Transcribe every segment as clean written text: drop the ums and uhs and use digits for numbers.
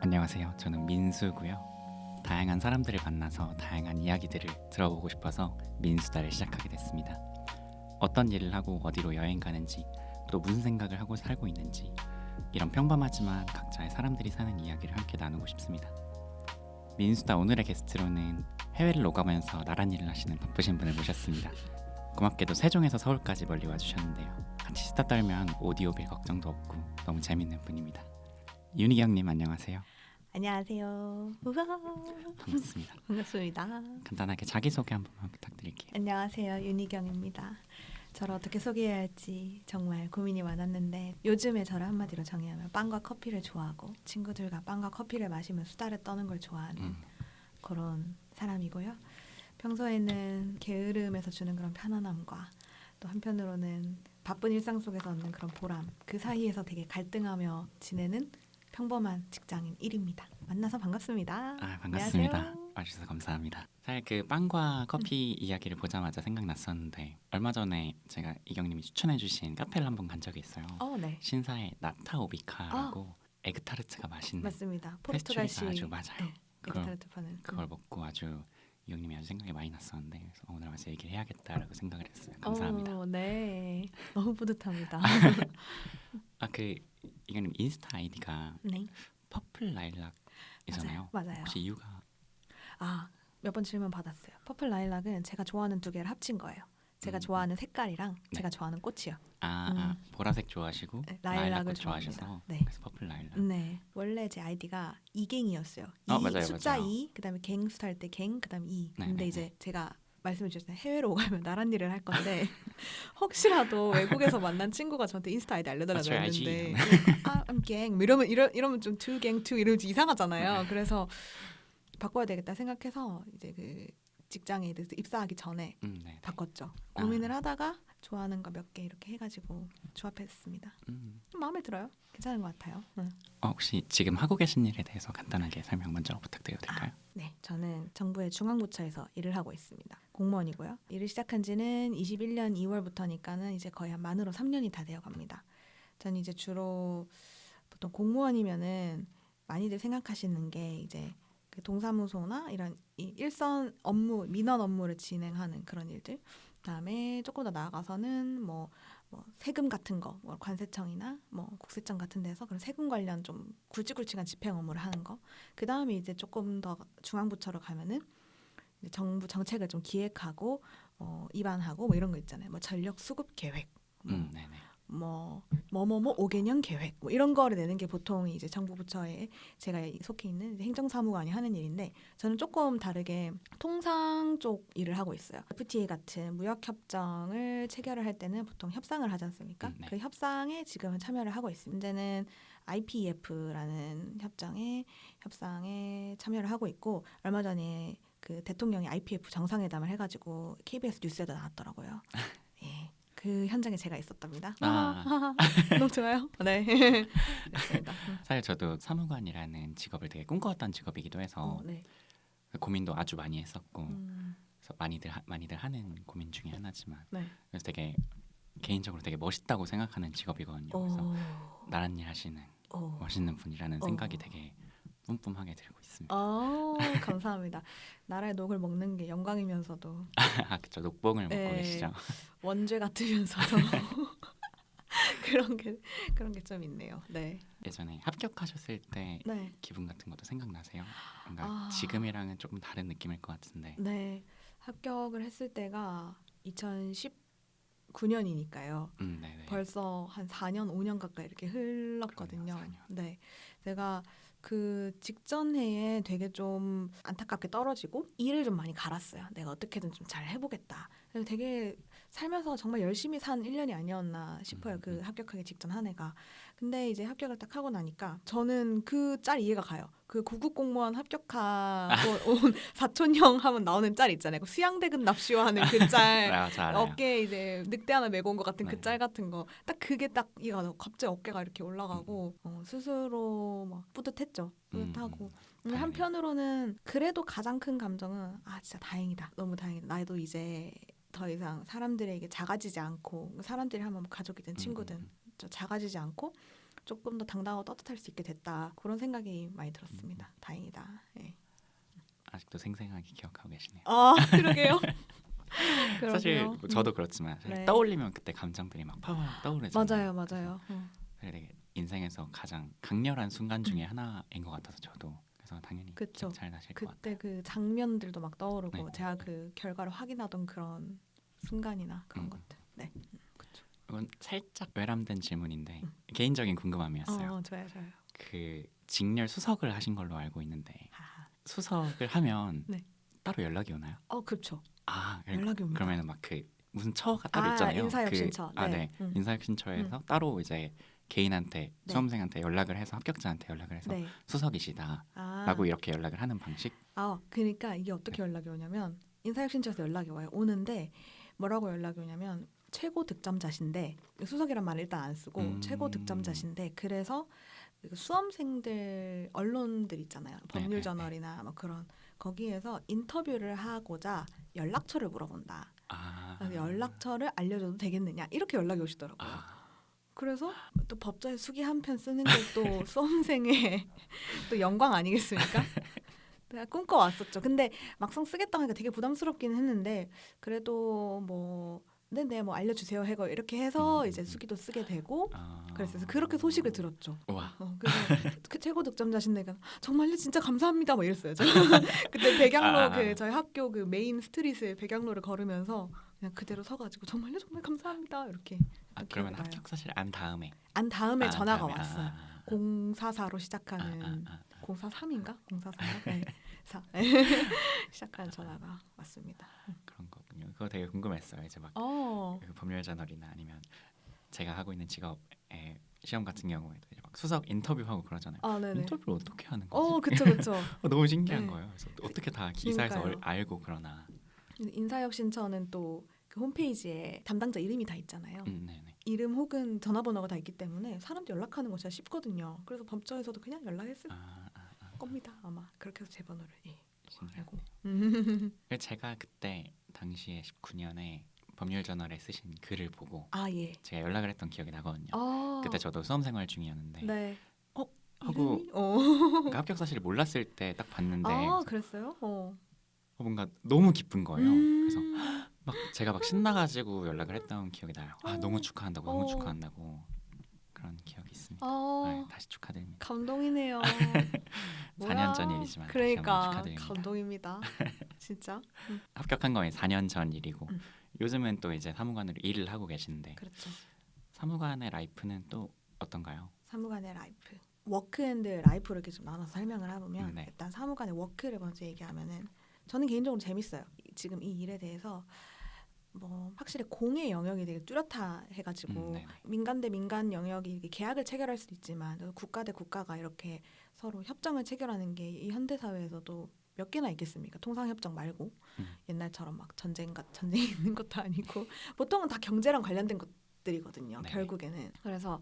안녕하세요. 저는 민수고요. 다양한 사람들을 만나서 다양한 이야기들을 들어보고 싶어서 민수다를 시작하게 됐습니다. 어떤 일을 하고 어디로 여행 가는지, 또 무슨 생각을 하고 살고 있는지, 이런 평범하지만 각자의 사람들이 사는 이야기를 함께 나누고 싶습니다. 민수다 오늘의 게스트로는 해외를 오가면서 나란 일을 하시는 바쁘신 분을 모셨습니다. 고맙게도 세종에서 서울까지 멀리 와주셨는데요. 같이 수다 떨면 오디오빌 걱정도 없고 너무 재밌는 분입니다. 윤희경님 안녕하세요. 안녕하세요. 반갑습니다. 반갑습니다. 간단하게 자기소개 한 번만 부탁드릴게요. 안녕하세요. 윤희경입니다. 저를 어떻게 소개해야 할지 정말 고민이 많았는데 요즘에 저를 한마디로 정의하면 빵과 커피를 좋아하고 친구들과 빵과 커피를 마시며 수다를 떠는 걸 좋아하는 그런 사람이고요. 평소에는 게으름에서 주는 그런 편안함과 또 한편으로는 바쁜 일상 속에서 얻는 그런 보람, 그 사이에서 되게 갈등하며 지내는 평범한 직장인 1입니다. 만나서 반갑습니다. 반갑습니다. 안녕하세요. 와주셔서 감사합니다. 사실 그 빵과 커피 이야기를 보자마자 생각났었는데 얼마 전에 제가 이경님이 추천해주신 카페를 한번 간 적이 있어요. 네. 신사의 나타오비카라고 에그타르트가 맛있는 맞습니다. 페스츄리가 포르투갈식 아주 맞아요. 네, 에그타르트 파는 그걸 먹고 아주 이경님이 아주 생각이 많이 났었는데 그래서 오늘 와서 얘기를 해야겠다라고 생각을 했어요. 감사합니다. 네, 너무 뿌듯합니다. 그 이경님 인스타 아이디가 네, 퍼플 라일락이잖아요. 맞아요. 혹시 이유가? 몇 번 질문 받았어요. 퍼플 라일락은 제가 좋아하는 두 개를 합친 거예요. 제가 좋아하는 색깔이랑 제가 좋아하는 꽃이요. 보라색 좋아하시고 네, 라일락을 좋아하셔서 네. 그래서 퍼플 라일락. 네, 원래 제 아이디가 이갱이었어요. 맞아요, 숫자 맞아요. 2, 그다음에 갱스터 할 때 갱, 그다음 2. 네, 근데 네, 이제 네. 제가 말씀해 주셨잖아요. 해외로 오가면 나란 일을 할 건데 혹시라도 외국에서 만난 친구가 저한테 인스타 아이디 알려달라고 했는데 I'm gang 이러면 좀 two gang two 이러면 좀 이상하잖아요. 그래서 바꿔야 되겠다 생각해서 이제 그 직장에 입사하기 전에 네. 바꿨죠. 고민을 하다가 좋아하는 거 몇 개 이렇게 해가지고 조합했습니다. 마음에 들어요. 괜찮은 것 같아요. 혹시 지금 하고 계신 일에 대해서 간단하게 설명 먼저 부탁드려도 될까요? 네, 저는 정부의 중앙부처에서 일을 하고 있습니다. 공무원이고요. 일을 시작한 지는 21년 2월부터니까는 이제 거의 한 만으로 3년이 다 되어 갑니다. 저는 이제 주로 보통 공무원이면은 많이들 생각하시는 게 이제 그 동사무소나 이런 일선 업무, 민원 업무를 진행하는 그런 일들. 그다음에 조금 더 나아가서는 뭐 세금 같은 거, 뭐 관세청이나 뭐 국세청 같은 데서 그런 세금 관련 좀 굵직굵직한 집행 업무를 하는 거. 그다음에 이제 조금 더 중앙부처로 가면은 이제 정부 정책을 좀 기획하고 입안하고 뭐 이런 거 있잖아요. 뭐 전력 수급 계획, 뭐 5개년 계획 뭐 이런 거를 내는 게 보통 이제 정부 부처에 제가 속해 있는 행정사무관이 하는 일인데 저는 조금 다르게 통상 쪽 일을 하고 있어요. FTA 같은 무역협정을 체결을 할 때는 보통 협상을 하지 않습니까? 그 협상에 지금은 참여를 하고 있습니다. 문제는 IPEF라는 협상에 참여를 하고 있고 얼마 전에 그 대통령이 IPF 정상회담을 해가지고 KBS 뉴스에도 나왔더라고요. 예. 그 현장에 제가 있었답니다. 너무 좋아요. 네. 그렇습니다. 사실 저도 사무관이라는 직업을 되게 꿈꿔왔던 직업이기도 해서 네. 고민도 아주 많이 했었고 그래서 많이들 하는 고민 중에 하나지만 그래서 되게 개인적으로 되게 멋있다고 생각하는 직업이거든요. 그래서 나란 일 하시는 멋있는 분이라는 생각이 되게 뿜뿜하게 들고 있습니다. 감사합니다. 나라의 녹을 먹는 게 영광이면서도 그렇죠. 녹봉을 먹고 계시죠. 원죄 같으면서도 그런 게 좀 있네요. 네. 예전에 합격하셨을 때 기분 같은 것도 생각나세요? 뭔가 지금이랑은 조금 다른 느낌일 것 같은데. 네. 합격을 했을 때가 2019년이니까요. 벌써 한 4년, 5년 가까이 이렇게 흘렀거든요. 그러네요, 4년. 네. 제가 그 직전 해에 되게 좀 안타깝게 떨어지고 일을 좀 많이 갈았어요. 내가 어떻게든 좀 잘 해보겠다. 그래서 되게 살면서 정말 열심히 산 1년이 아니었나 싶어요. 그 합격하기 직전 한 해가. 근데 이제 합격을 딱 하고 나니까 저는 그 짤 이해가 가요. 그 구급 공무원 합격하고 온 사촌형 하면 나오는 짤 있잖아요. 그 수양대근 납시오하는 그 짤. 어깨에 이제 늑대 하나 메고 온 것 같은 그 짤 같은 거. 딱 그게 딱 이해가 갑자기 어깨가 이렇게 올라가고 스스로 막 뿌듯했죠. 뿌듯하고. 한편으로는 그래도 가장 큰 감정은 진짜 다행이다. 너무 다행이다. 나도 이제 더 이상 사람들에게 작아지지 않고 사람들이 하면 가족이든 친구든 작아지지 않고 조금 더 당당하고 떳떳할 수 있게 됐다. 그런 생각이 많이 들었습니다. 다행이다. 예. 아직도 생생하게 기억하고 계시네요. 아 그러게요. 사실 그러게요. 뭐 저도 그렇지만 사실 네. 떠올리면 그때 감정들이 막 팍팍 떠오르잖아요. 맞아요. 그래서 되게 인생에서 가장 강렬한 순간 중에 하나인 것 같아서 저도 그래서 당연히 그쵸. 기억 잘 나실 것 같아요. 그때 그 장면들도 막 떠오르고 네. 제가 그 결과를 확인하던 그런 순간이나 그런 것들. 네. 이건 살짝 외람된 질문인데 개인적인 궁금함이었어요. 좋아요. 그 직렬 수석을 하신 걸로 알고 있는데 아, 수석을 하면 네. 따로 연락이 오나요? 그렇죠. 아, 연락이 옵니다. 그러면은 막 그 무슨 처가 따로 아, 있잖아요. 인사혁신처. 네. 네. 인사혁신처에서 따로 이제 개인한테 네. 수험생한테 연락을 해서 합격자한테 연락을 해서 네. 수석이시다라고 이렇게 연락을 하는 방식. 그러니까 이게 어떻게 연락이 오냐면 인사혁신처에서 연락이 와요. 오는데 뭐라고 연락이 오냐면 최고 득점자신데 수석이란 말을 일단 안 쓰고 최고 득점자신데 그래서 그 수험생들 언론들 있잖아요. 법률저널이나 뭐 그런 거기에서 인터뷰를 하고자 연락처를 물어본다. 그래서 연락처를 알려줘도 되겠느냐 이렇게 연락이 오시더라고요. 그래서 또 법조에 수기 한 편 쓰는 게 또 수험생의 또 영광 아니겠습니까? 내가 꿈꿔왔었죠. 근데 막상 쓰겠다 하니까 되게 부담스럽긴 했는데 그래도 뭐 네네 뭐 알려주세요 해고 이렇게 해서 이제 수기도 쓰게 되고 그래서 그렇게 소식을 들었죠. 와. 그래서 그 최고 득점자신데가 정말요 진짜 감사합니다 뭐 이랬어요. 저 그때 배경로 그 저희 학교 그 메인 스트릿을 배경로를 걸으면서 그냥 그대로 서가지고 정말요 정말 감사합니다 이렇게. 그러면 합격 사실 안 다음에 전화가 다음에. 왔어요. 044로 시작하는 043인가? 044인가? 네. 시작하는 전화가 왔습니다. 그런 거군요. 그거 되게 궁금했어요. 이제 막 그 법률저널이나 아니면 제가 하고 있는 직업의 시험 같은 경우에도 이제 막 수석 인터뷰하고 그러잖아요. 네네. 인터뷰를 어떻게 하는 거지? 그쵸. 너무 신기한 네. 거예요. 그래서 어떻게 다 기사에서 그러니까요. 알고 그러나. 인사혁신처는 또 그 홈페이지에 담당자 이름이 다 있잖아요. 네네. 이름 혹은 전화번호가 다 있기 때문에 사람들 연락하는 거 진짜 쉽거든요. 그래서 법조에서도 그냥 연락했을 겁니다. 아마 그렇게 해서 제 번호를 알고. 제가 그때 당시에 19년에 법률저널에 쓰신 글을 보고 예. 제가 연락을 했던 기억이 나거든요. 그때 저도 수험생활 중이었는데 네. 하고 이름이? 그러니까 합격 사실을 몰랐을 때 딱 봤는데 그랬어요? 뭔가 너무 기쁜 거예요. 그래서 막 제가 막 신나가지고 연락을 했던 기억이 나요. 너무 축하한다고 너무 축하한다고 그런 기억이 있습니다. 다시 축하드립니다. 감동이네요. 4년 전 일이지만 다시 그러니까 한번 축하드립니다. 감동입니다. 진짜. 합격한 건 4년 전 일이고 요즘은 또 이제 사무관으로 일을 하고 계신데 그렇죠. 사무관의 라이프는 또 어떤가요? 사무관의 라이프. 워크앤드 라이프를 이렇게 좀 나눠서 설명을 해보면 네. 일단 사무관의 워크를 먼저 얘기하면은 저는 개인적으로 재밌어요. 지금 이 일에 대해서 뭐 확실히 공의 영역이 되게 뚜렷하 해가지고 민간 대 민간 영역이 이렇게 계약을 체결할 수도 있지만 국가 대 국가가 이렇게 서로 협정을 체결하는 게 이 현대 사회에서도 몇 개나 있겠습니까? 통상협정 말고 옛날처럼 막 전쟁이 있는 것도 아니고 보통은 다 경제랑 관련된 것들이거든요. 결국에는. 그래서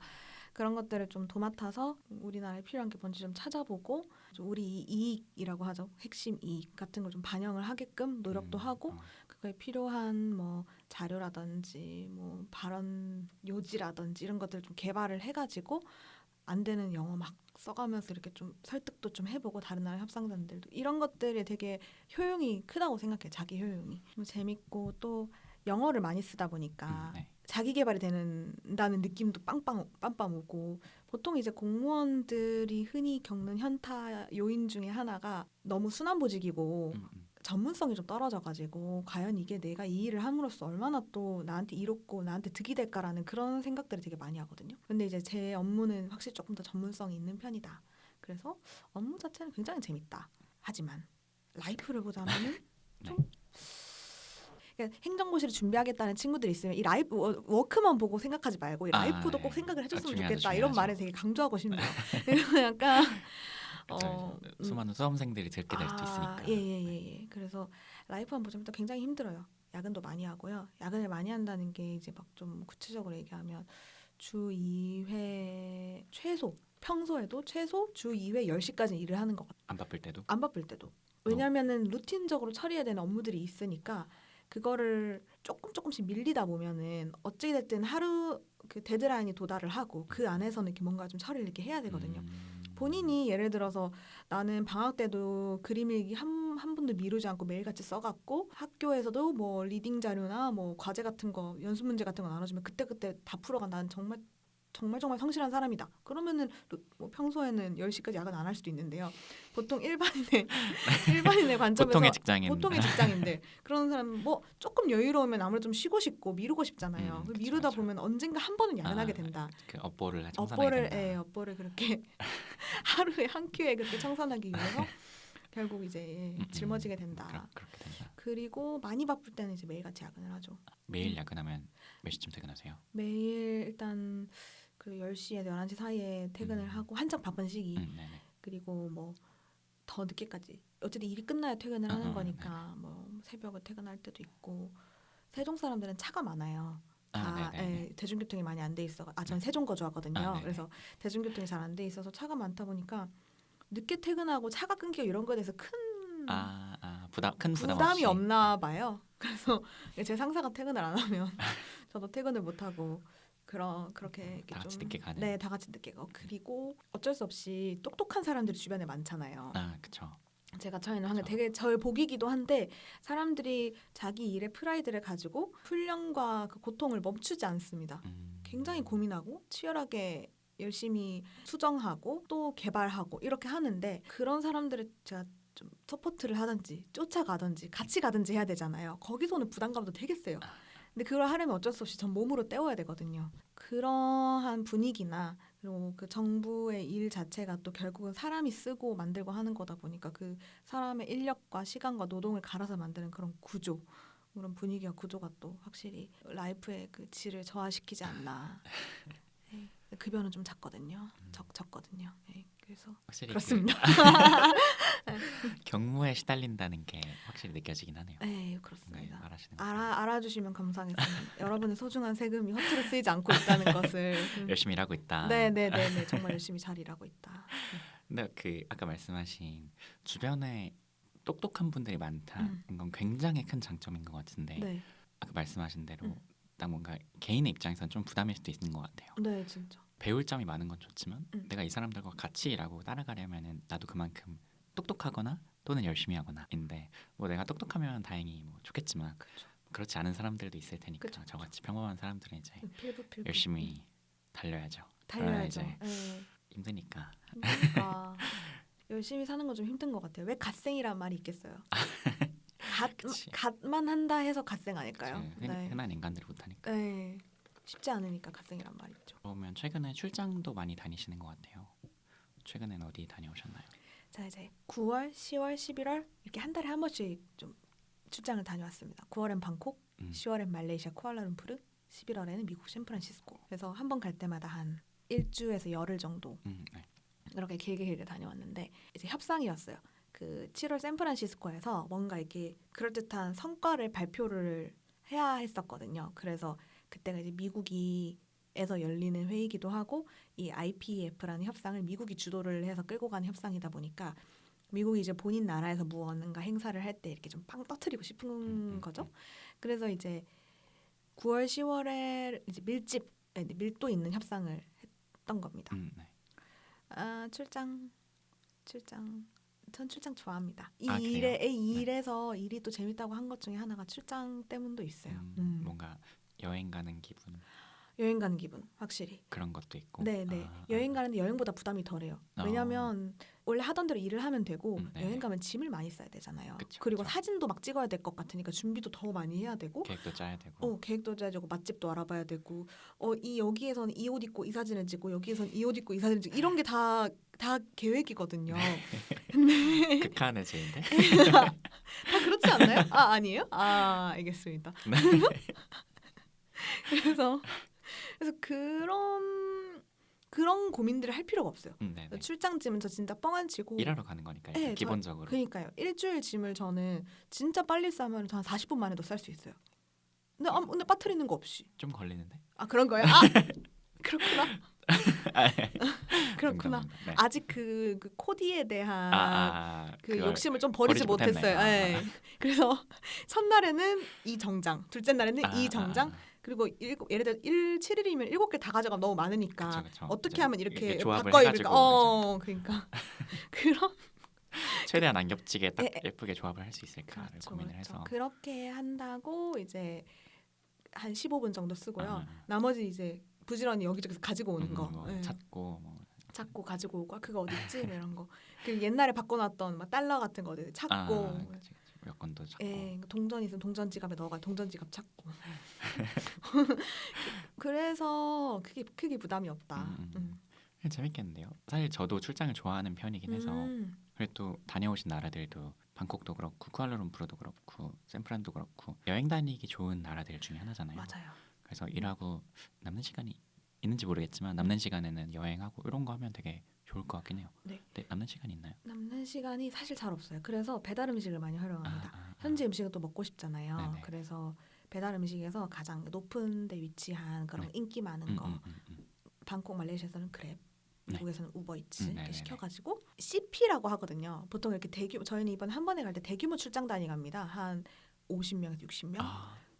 그런 것들을 좀 도맡아서 우리나라에 필요한 게 뭔지 좀 찾아보고 우리 이익이라고 하죠. 핵심 이익 같은 걸 좀 반영을 하게끔 노력도 하고 그거에 필요한 뭐 자료라든지 뭐 발언 요지라든지 이런 것들을 좀 개발을 해가지고 안 되는 영어 막 써가면서 이렇게 좀 설득도 좀 해보고 다른 나라 협상단들도 이런 것들이 되게 효용이 크다고 생각해요. 자기 효용이. 재밌고 또 영어를 많이 쓰다 보니까 자기 개발이 된다는 느낌도 빰빰 오고 보통 이제 공무원들이 흔히 겪는 현타 요인 중에 하나가 너무 순환보직이고 전문성이 좀 떨어져가지고 과연 이게 내가 이 일을 함으로써 얼마나 또 나한테 이롭고 나한테 득이 될까라는 그런 생각들을 되게 많이 하거든요. 근데 이제 제 업무는 확실히 조금 더 전문성이 있는 편이다. 그래서 업무 자체는 굉장히 재밌다. 하지만 라이프를 보자면은 좀 그러니까 행정고시를 준비하겠다는 친구들이 있으면 이 라이프 워크만 보고 생각하지 말고 이 라이프도 꼭 생각을 해줬으면 좋겠다. 이런 말을 되게 강조하고 싶네요. 그래서 약간 수많은 수험생들이 듣게 될 수도 있으니까. 예. 그래서 라이프만 보자면 또 굉장히 힘들어요. 야근도 많이 하고요. 야근을 많이 한다는 게 이제 막 좀 구체적으로 얘기하면 주 2회 최소 평소에도 최소 주 2회 10시까지 일을 하는 것 같아요. 안 바쁠 때도? 안 바쁠 때도. 왜냐하면은 루틴적으로 처리해야 되는 업무들이 있으니까 그거를 조금씩 밀리다 보면은 어찌 됐든 하루 그 데드라인이 도달을 하고 그 안에서는 이렇게 뭔가 좀 처리를 이렇게 해야 되거든요. 본인이 예를 들어서 나는 방학 때도 그림 일기 한 번도 미루지 않고 매일같이 써갖고 학교에서도 뭐 리딩 자료나 뭐 과제 같은 거 연습 문제 같은 거 나눠주면 그때그때 다 풀어가 난 정말 성실한 사람이다. 그러면은 뭐 평소에는 10시까지 야근 안 할 수도 있는데요. 보통 일반인의 관점에서 보통의 직장인들 그런 사람 뭐 조금 여유로우면 아무래도 좀 쉬고 싶고 미루고 싶잖아요. 그쵸, 미루다 그쵸. 보면 언젠가 한 번은 야근하게 된다. 그 업보를 청산하게 된다. 업보를 그렇게 하루에 한 큐에 그렇게 청산하기 위해서 결국 이제 짊어지게 된다. 그렇게 된다. 그리고 많이 바쁠 때는 이제 매일같이 야근을 하죠. 매일 야근하면 몇 시쯤 퇴근하세요? 매일 일단 그 10시에서 11시 사이에 퇴근을 하고 한창 바쁜 시기. 네네. 그리고 뭐 더 늦게까지 어쨌든 일이 끝나야 퇴근을 하는 거니까 뭐 새벽에 퇴근할 때도 있고. 세종 사람들은 차가 많아요. 다 대중교통이 많이 안 돼 있어. 전 세종 거주하거든요. 그래서 대중교통이 잘 안 돼 있어서 차가 많다 보니까 늦게 퇴근하고 차가 끊기고 이런 거에 대해서 큰 부담이 없이. 없나 봐요. 그래서 제 상사가 퇴근을 안 하면 저도 퇴근을 못 하고 그렇게 다 같이 좀 늦게 가는. 네, 다 같이 늦게 가고. 그리고 어쩔 수 없이 똑똑한 사람들이 주변에 많잖아요. 그렇죠. 제가 저희는 하는 되게 저의 복이기도 한데 사람들이 자기 일의 프라이드를 가지고 훈련과 그 고통을 멈추지 않습니다. 굉장히 고민하고 치열하게 열심히 수정하고 또 개발하고 이렇게 하는데 그런 사람들을 제가 좀 서포트를 하든지 쫓아가든지 같이 가든지 해야 되잖아요. 거기서는 부담감도 되게 세요. 근데 그걸 하려면 어쩔 수 없이 전 몸으로 때워야 되거든요. 그러한 분위기나 그리고 그 정부의 일 자체가 또 결국은 사람이 쓰고 만들고 하는 거다 보니까 그 사람의 인력과 시간과 노동을 갈아서 만드는 그런 구조, 그런 분위기와 구조가 또 확실히 라이프의 그 질을 저하시키지 않나. 네, 급여는 좀 작거든요. 적거든요. 네, 그래서 확실히 그렇습니다. 경무에 시달린다는 게 확실히 느껴지긴 하네요. 네, 그렇습니다. 말하시는 알아주시면 감사하겠습니다. 여러분의 소중한 세금이 허투루 쓰이지 않고 있다는 것을 열심히 일하고 있다. 네, 정말 열심히 잘 일하고 있다. 근데 그 아까 말씀하신 주변에 똑똑한 분들이 많다는 건 굉장히 큰 장점인 것 같은데 네, 아까 말씀하신 대로 딱 뭔가 개인의 입장에서는 좀 부담일 수도 있는 것 같아요. 네, 진짜. 배울 점이 많은 건 좋지만 내가 이 사람들과 같이 일하고 따라가려면은 나도 그만큼 똑똑하거나 또는 열심히 하거나인데 뭐 내가 똑똑하면 다행히 뭐 좋겠지만 그렇지 않은 사람들도 있을 테니까 저같이 평범한 사람들은 이제 필부. 열심히 달려야죠. 달려야죠. 이제 네. 힘드니까. 열심히 사는 건 좀 힘든 것 같아요. 왜 갓생이란 말이 있겠어요? 그치. 갓만 한다 해서 갓생 아닐까요? 네. 흔한 인간들이 못하니까. 네. 쉽지 않으니까 갓생이란 말이 있죠. 그러면 최근에 출장도 많이 다니시는 것 같아요. 최근에는 어디 다녀오셨나요? 자, 이제 9월, 10월, 11월 이렇게 한 달에 한 번씩 좀 출장을 다녀왔습니다. 9월엔 방콕, 10월엔 말레이시아 쿠알라룸푸르, 11월에는 미국 샌프란시스코. 그래서 한 번 갈 때마다 한 일주에서 열흘 정도 네. 이렇게 길게 다녀왔는데 이제 협상이었어요. 그 7월 샌프란시스코에서 뭔가 이렇게 그럴듯한 성과를 발표를 해야 했었거든요. 그래서 그때가 이제 미국에서 열리는 회의기도 하고 이 IPEF라는 협상을 미국이 주도를 해서 끌고 가는 협상이다 보니까 미국이 이제 본인 나라에서 무언가 행사를 할 때 이렇게 좀 빵 터트리고 싶은 거죠. 그래서 이제 9월, 10월에 이제 밀도 있는 협상을 했던 겁니다. 네. 출장 전 출장 좋아합니다. 이 그래요? 일에서 일이 또 재밌다고 한 것 중에 하나가 출장 때문도 있어요. 뭔가 여행 가는 기분 여행 가는 기분 확실히 그런 것도 있고. 네. 여행 가는데 여행보다 부담이 덜해요. 왜냐하면 원래 하던 대로 일을 하면 되고 여행 가면 짐을 많이 싸야 되잖아요. 그리고 사진도 막 찍어야 될 것 같으니까 준비도 더 많이 해야 되고 계획도 짜야 되고 계획도 짜야 되고 맛집도 알아봐야 되고 여기에서는 이 옷 입고 이 사진을 찍고 여기에서는 이 옷 입고 이 사진을 찍고 이런 게 다 계획이거든요. 근데 극한의 제인데 다 그렇지 않나요? 아니에요? 알겠습니다. 그래서 그런 고민들을 할 필요가 없어요. 출장 짐은 저 진짜 뻥안 치고 일하러 가는 거니까요. 기본적으로. 그러니까요. 일주일 짐을 저는 진짜 빨리 싸면 한 40분 만에도 쌀 수 있어요. 근데 빠뜨리는 거 없이. 좀 걸리는데? 그런 거예요? 그렇구나. 아, 네. 그렇구나. 농담. 네. 아직 그 코디에 대한 그 그걸 욕심을 좀 버리지 못했네. 못했어요. 예. 그래서 첫날에는 이 정장, 둘째 날에는 이 정장, 그리고 예를 들어 7일이면 7개 다 가져가면 너무 많으니까 그쵸. 어떻게 이제 하면 이렇게 조합을 바꿔 해가지고 입을까? 그러니까 그런 최대한 안 겹치게 딱 예, 예. 예쁘게 조합을 할 수 있을까를 그렇죠, 고민을 그렇죠. 해서 그렇게 한다고 이제 한 15분 정도 쓰고요. 아. 나머지 이제 부지런히 여기저기서 가지고 오는 거. 뭐 예. 찾고 뭐 찾고 가지고 오고 그거 어디 있지? 뭐 이런 거. 그리고 옛날에 바꿔놨던 막 달러 같은 거 어디 찾고. 그치. 여권도 찾고 예, 동전 있으면 동전 지갑에 넣어가 동전 지갑 찾고. 그래서 크게 부담이 없다. 재밌겠는데요. 사실 저도 출장을 좋아하는 편이긴 해서 음. 그래도 다녀오신 나라들도 방콕도 그렇고 쿠알라룸푸르도 그렇고 샌프란도 그렇고 여행 다니기 좋은 나라들 중에 하나잖아요. 맞아요. 그래서 일하고 남는 시간이 있는지 모르겠지만 남는 시간에는 여행하고 이런 거 하면 되게 좋을 것 같긴 해요. 네. 근데 남는 시간 있나요? 남는 시간이 사실 잘 없어요. 그래서 배달 음식을 많이 활용합니다. 현지 음식은 또 먹고 싶잖아요. 네네. 그래서 배달 음식에서 가장 높은 데 위치한 그런 네. 인기 많은 거. 방콕 말레이시아에서는 그랩, 미국에서는 우버이츠 이렇게 네네네. 시켜가지고 CP라고 하거든요. 보통 이렇게 대규모 저희는 이번 한 번에 갈 때 대규모 출장 다니 갑니다. 한 50명에서 60명.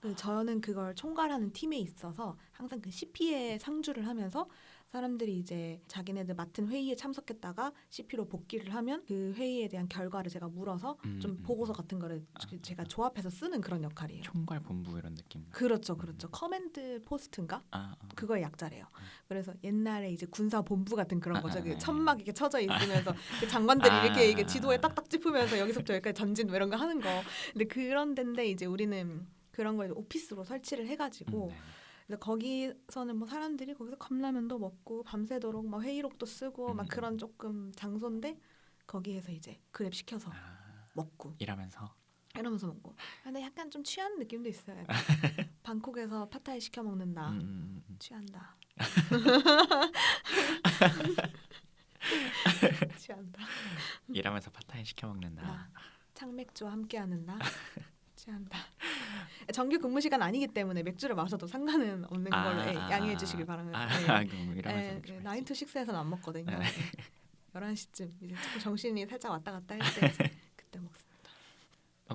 근데 저는 그걸 총괄하는 팀에 있어서 항상 그 CP에 상주를 하면서 사람들이 이제 자기네들 맡은 회의에 참석했다가 CP로 복귀를 하면 그 회의에 대한 결과를 제가 물어서 좀 보고서 같은 거를 제가 조합해서 쓰는 그런 역할이에요. 총괄 본부 이런 느낌. 그렇죠. 커맨드 포스트인가? 그거의 약자래요. 그래서 옛날에 이제 군사 본부 같은 그런 거죠. 그 천막 이렇게 쳐져 있으면서 그 장관들이 이렇게 지도에 딱딱 짚으면서 여기서부터 여기까지 전진 뭐 이런 거 하는 거. 근데 그런 데인데 이제 우리는 그런 걸 오피스로 설치를 해가지고 그래서 거기서는 뭐 사람들이 거기서 컵라면도 먹고 밤새도록 막 회의록도 쓰고 막 그런 조금 장소인데 거기에서 이제 그랩 시켜서 먹고 이러면서 먹고. 근데 약간 좀 취한 느낌도 있어요. 약간 방콕에서 팟타이 시켜 먹는다. 취한다. 취한다. 일하면서 파타이 시켜 먹는다. 나 창맥주와 함께하는 나 취한다. 정규 근무 시간 아니기 때문에 맥주를 마셔도 상관은 없는 걸로 양해해 주시길 바랍니다. 이러면서 9 to 6에서는 안 먹거든요. 11시쯤 이제 조금 정신이 살짝 왔다 갔다 할 때 그때 먹습니다.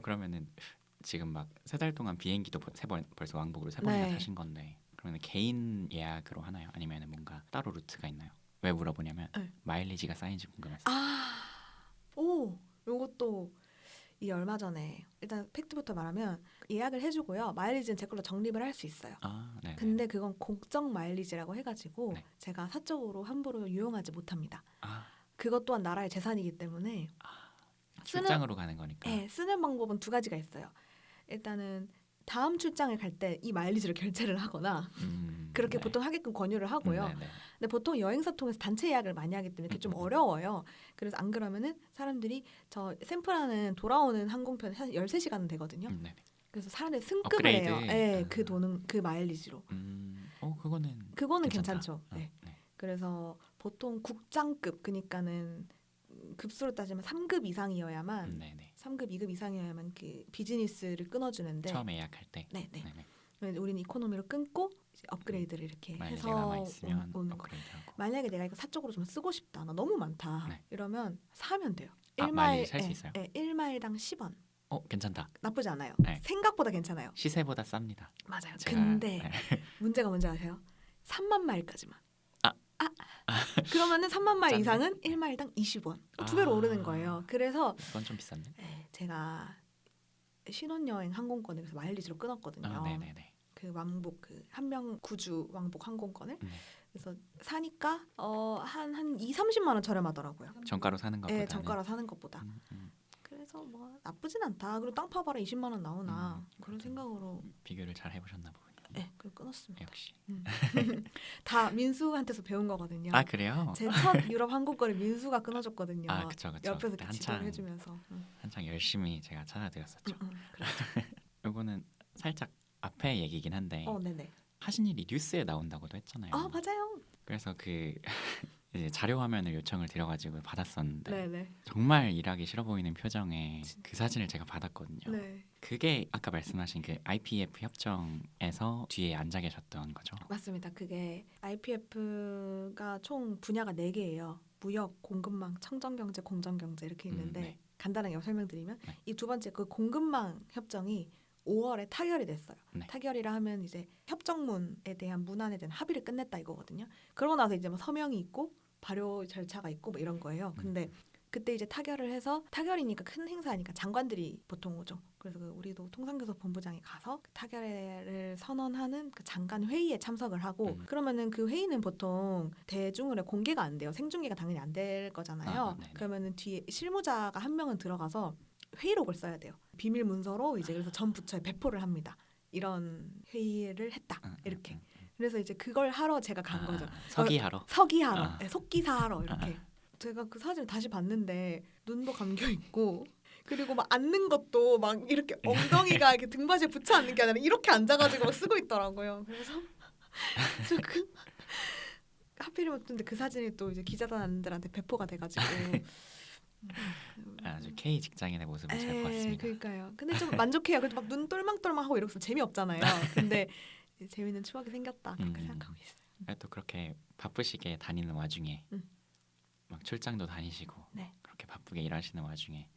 그러면은 지금 막 3달 동안 비행기도 벌써 왕복으로 3번이나 타신 건데 그러면 개인 예약으로 하나요? 아니면 뭔가 따로 루트가 있나요? 왜 물어보냐면 마일리지가 쌓인지 궁금해서. 요것도 이 얼마 전에 일단 팩트부터 말하면 예약을 해주고요. 마일리지는 제 걸로 적립을 할 수 있어요. 근데 그건 공적 마일리지라고 해가지고 제가 사적으로 함부로 유용하지 못합니다. 그것 또한 나라의 재산이기 때문에 출장으로 가는 거니까. 네, 쓰는 방법은 2가지가 있어요. 일단은 다음 출장을 갈 때 이 마일리지를 결제를 하거나 그렇게 보통 하게끔 권유를 하고요. 근데 보통 여행사 통해서 단체 예약을 많이 하기 때문에 그게 좀 어려워요. 그래서 안 그러면은 사람들이 저 샌프란은 돌아오는 항공편 한 13시간은 되거든요. 그래서 사람들이 승급을 업그레이드. 해요. 네, 그 돈은 그 마일리지로. 그거는 괜찮죠. 네. 그래서 보통 국장급 그러니까는 급수로 따지면 3급 이상이어야만 3급, 2급 이상이어야만 그 비즈니스를 끊어주는데 처음에 예약할 때. 우리는 이코노미로 끊고 이제 업그레이드를 이렇게 해서 남아있으면 오는 거. 업그레이드하고. 만약에 내가 이거 사적으로 좀 쓰고 싶다. 나 너무 많다. 이러면 사면 돼요. 마일리지 살 수 있어요? 1마일당 10원. 괜찮다. 나쁘지 않아요. 네. 생각보다 괜찮아요. 시세보다 쌉니다. 맞아요. 근데 문제가 뭔지 아세요? 3만 마일까지만. 그러면은 3만 마일 이상은 1마일당 20원. 2배로 오르는 거예요. 그래서 그건 좀 비싼데. 제가 신혼여행 항공권을 그래서 마일리지로 끊었거든요. 그 왕복 그 한명 구주 왕복 항공권을. 그래서 사니까 한 2-30만 원 저렴하더라고요. 정가로 사는 것보다. 정가로 사는 것보다. 그래서 뭐 나쁘진 않다. 그리고 땅 파봐라 20만 원 나오나 그런 생각으로 비교를 잘 해보셨나 보군요. 그걸 끊었습니다. 역시. 다 민수한테서 배운 거거든요. 그래요? 제 첫 유럽 항공권을 민수가 끊어줬거든요. 그쵸. 옆에서 지도를 해주면서. 한창 열심히 제가 찾아드렸었죠. 그렇죠. 요거는 살짝 앞에 얘기긴 한데 네네. 하신 일이 뉴스에 나온다고도 했잖아요. 맞아요. 그래서 그 이제 자료 화면을 요청을 드려가지고 받았었는데 네네. 정말 일하기 싫어 보이는 표정에 그 사진을 제가 받았거든요. 네. 그게 아까 말씀하신 그 IPF 협정에서 뒤에 앉아 계셨던 거죠? 맞습니다. 그게 IPF가 총 분야가 4개예요. 무역, 공급망, 청정경제, 공정경제 이렇게 있는데 네. 간단하게 설명드리면 네. 이 두 번째 그 공급망 협정이 5월에 타결이 됐어요. 네. 타결이라 하면 이제 협정문에 대한 문안에 대한 합의를 끝냈다 이거거든요. 그러고 나서 이제 뭐 서명이 있고 발효 절차가 있고 뭐 이런 거예요. 근데 그때 이제 타결을 해서 타결이니까 큰 행사니까 장관들이 보통 오죠. 그래서 그 우리도 통상교섭 본부장이 가서 그 타결을 선언하는 그 장관 회의에 참석을 하고 그러면은 그 회의는 보통 대중으로 공개가 안 돼요. 생중계가 당연히 안 될 거잖아요. 네네. 그러면은 뒤에 실무자가 한 명은 들어가서 회의록을 써야 돼요. 비밀 문서로 이제 그래서 전 부처에 배포를 합니다. 이런 회의를 했다 이렇게. 그래서 이제 그걸 하러 제가 간 거죠. 서기하러. 서기하러, 네, 속기사하러 이렇게. 제가 그 사진을 다시 봤는데 눈도 감겨 있고 그리고 막 앉는 것도 막 이렇게 엉덩이가 이렇게 등받이에 붙여 앉는 게 아니라 이렇게 앉아가지고 막 쓰고 있더라고요. 그래서 조금 하필이면 근데 그 사진이 또 이제 기자단들한테 배포가 돼가지고 아주 K 직장인의 모습을 잘 보았습니다. 그러니까요. 근데 좀 만족해요. 그래도 막 눈 똘망똘망하고 이러고 있으면 재미없잖아요. 근데 재미있는 추억이 생겼다 그렇게 생각하고 있어요. 또 그렇게 바쁘시게 다니는 와중에 막 출장도 다니시고 네. 그렇게 바쁘게 일하시는 와중에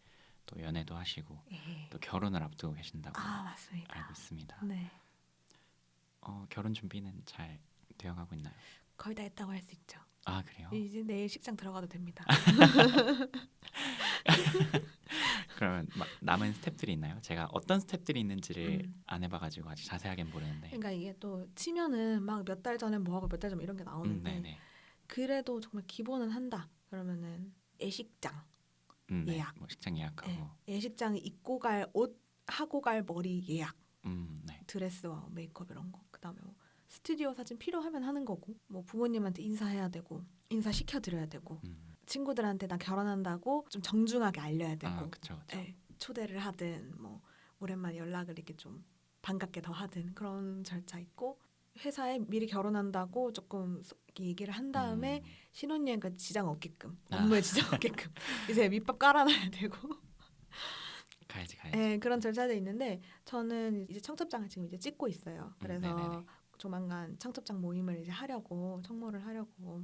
또 연애도 하시고 예. 또 결혼을 앞두고 계신다고 맞습니다. 알고 있습니다. 네. 결혼 준비는 잘 되어가고 있나요? 거의 다 했다고 할 수 있죠. 아 그래요? 이제 내일 식장 들어가도 됩니다. 그러면 막 남은 스텝들이 있나요? 제가 어떤 스텝들이 있는지를 안 해봐가지고 아직 자세하게는 모르는데. 그러니까 이게 또 치면은 막 몇 달 전에 뭐 하고 몇 달 전에 이런 게 나오는데 네네. 그래도 정말 기본은 한다. 그러면은 예식장 네. 예약. 뭐 식장 예약하고. 예식장에 입고 갈 옷, 하고 갈 머리 예약, 네. 드레스와 메이크업 이런 거. 그다음에 뭐 스튜디오 사진 필요하면 하는 거고, 뭐 부모님한테 인사해야 되고, 인사 시켜드려야 되고, 친구들한테 나 결혼한다고 좀 정중하게 알려야 되고, 그쵸. 초대를 하든 뭐 오랜만에 연락을 이렇게 좀 반갑게 더 하든 그런 절차 있고 회사에 미리 결혼한다고 조금 이렇게 얘기를 한 다음에 신혼여행까지 지장 없게끔 업무에 지장 없게끔 이제 밑밥 깔아놔야 되고 가야지. 그런 절차들이 있는데 저는 이제 청첩장을 지금 이제 찍고 있어요. 그래서 조만간 청첩장 모임을 이제 하려고 청모를 하려고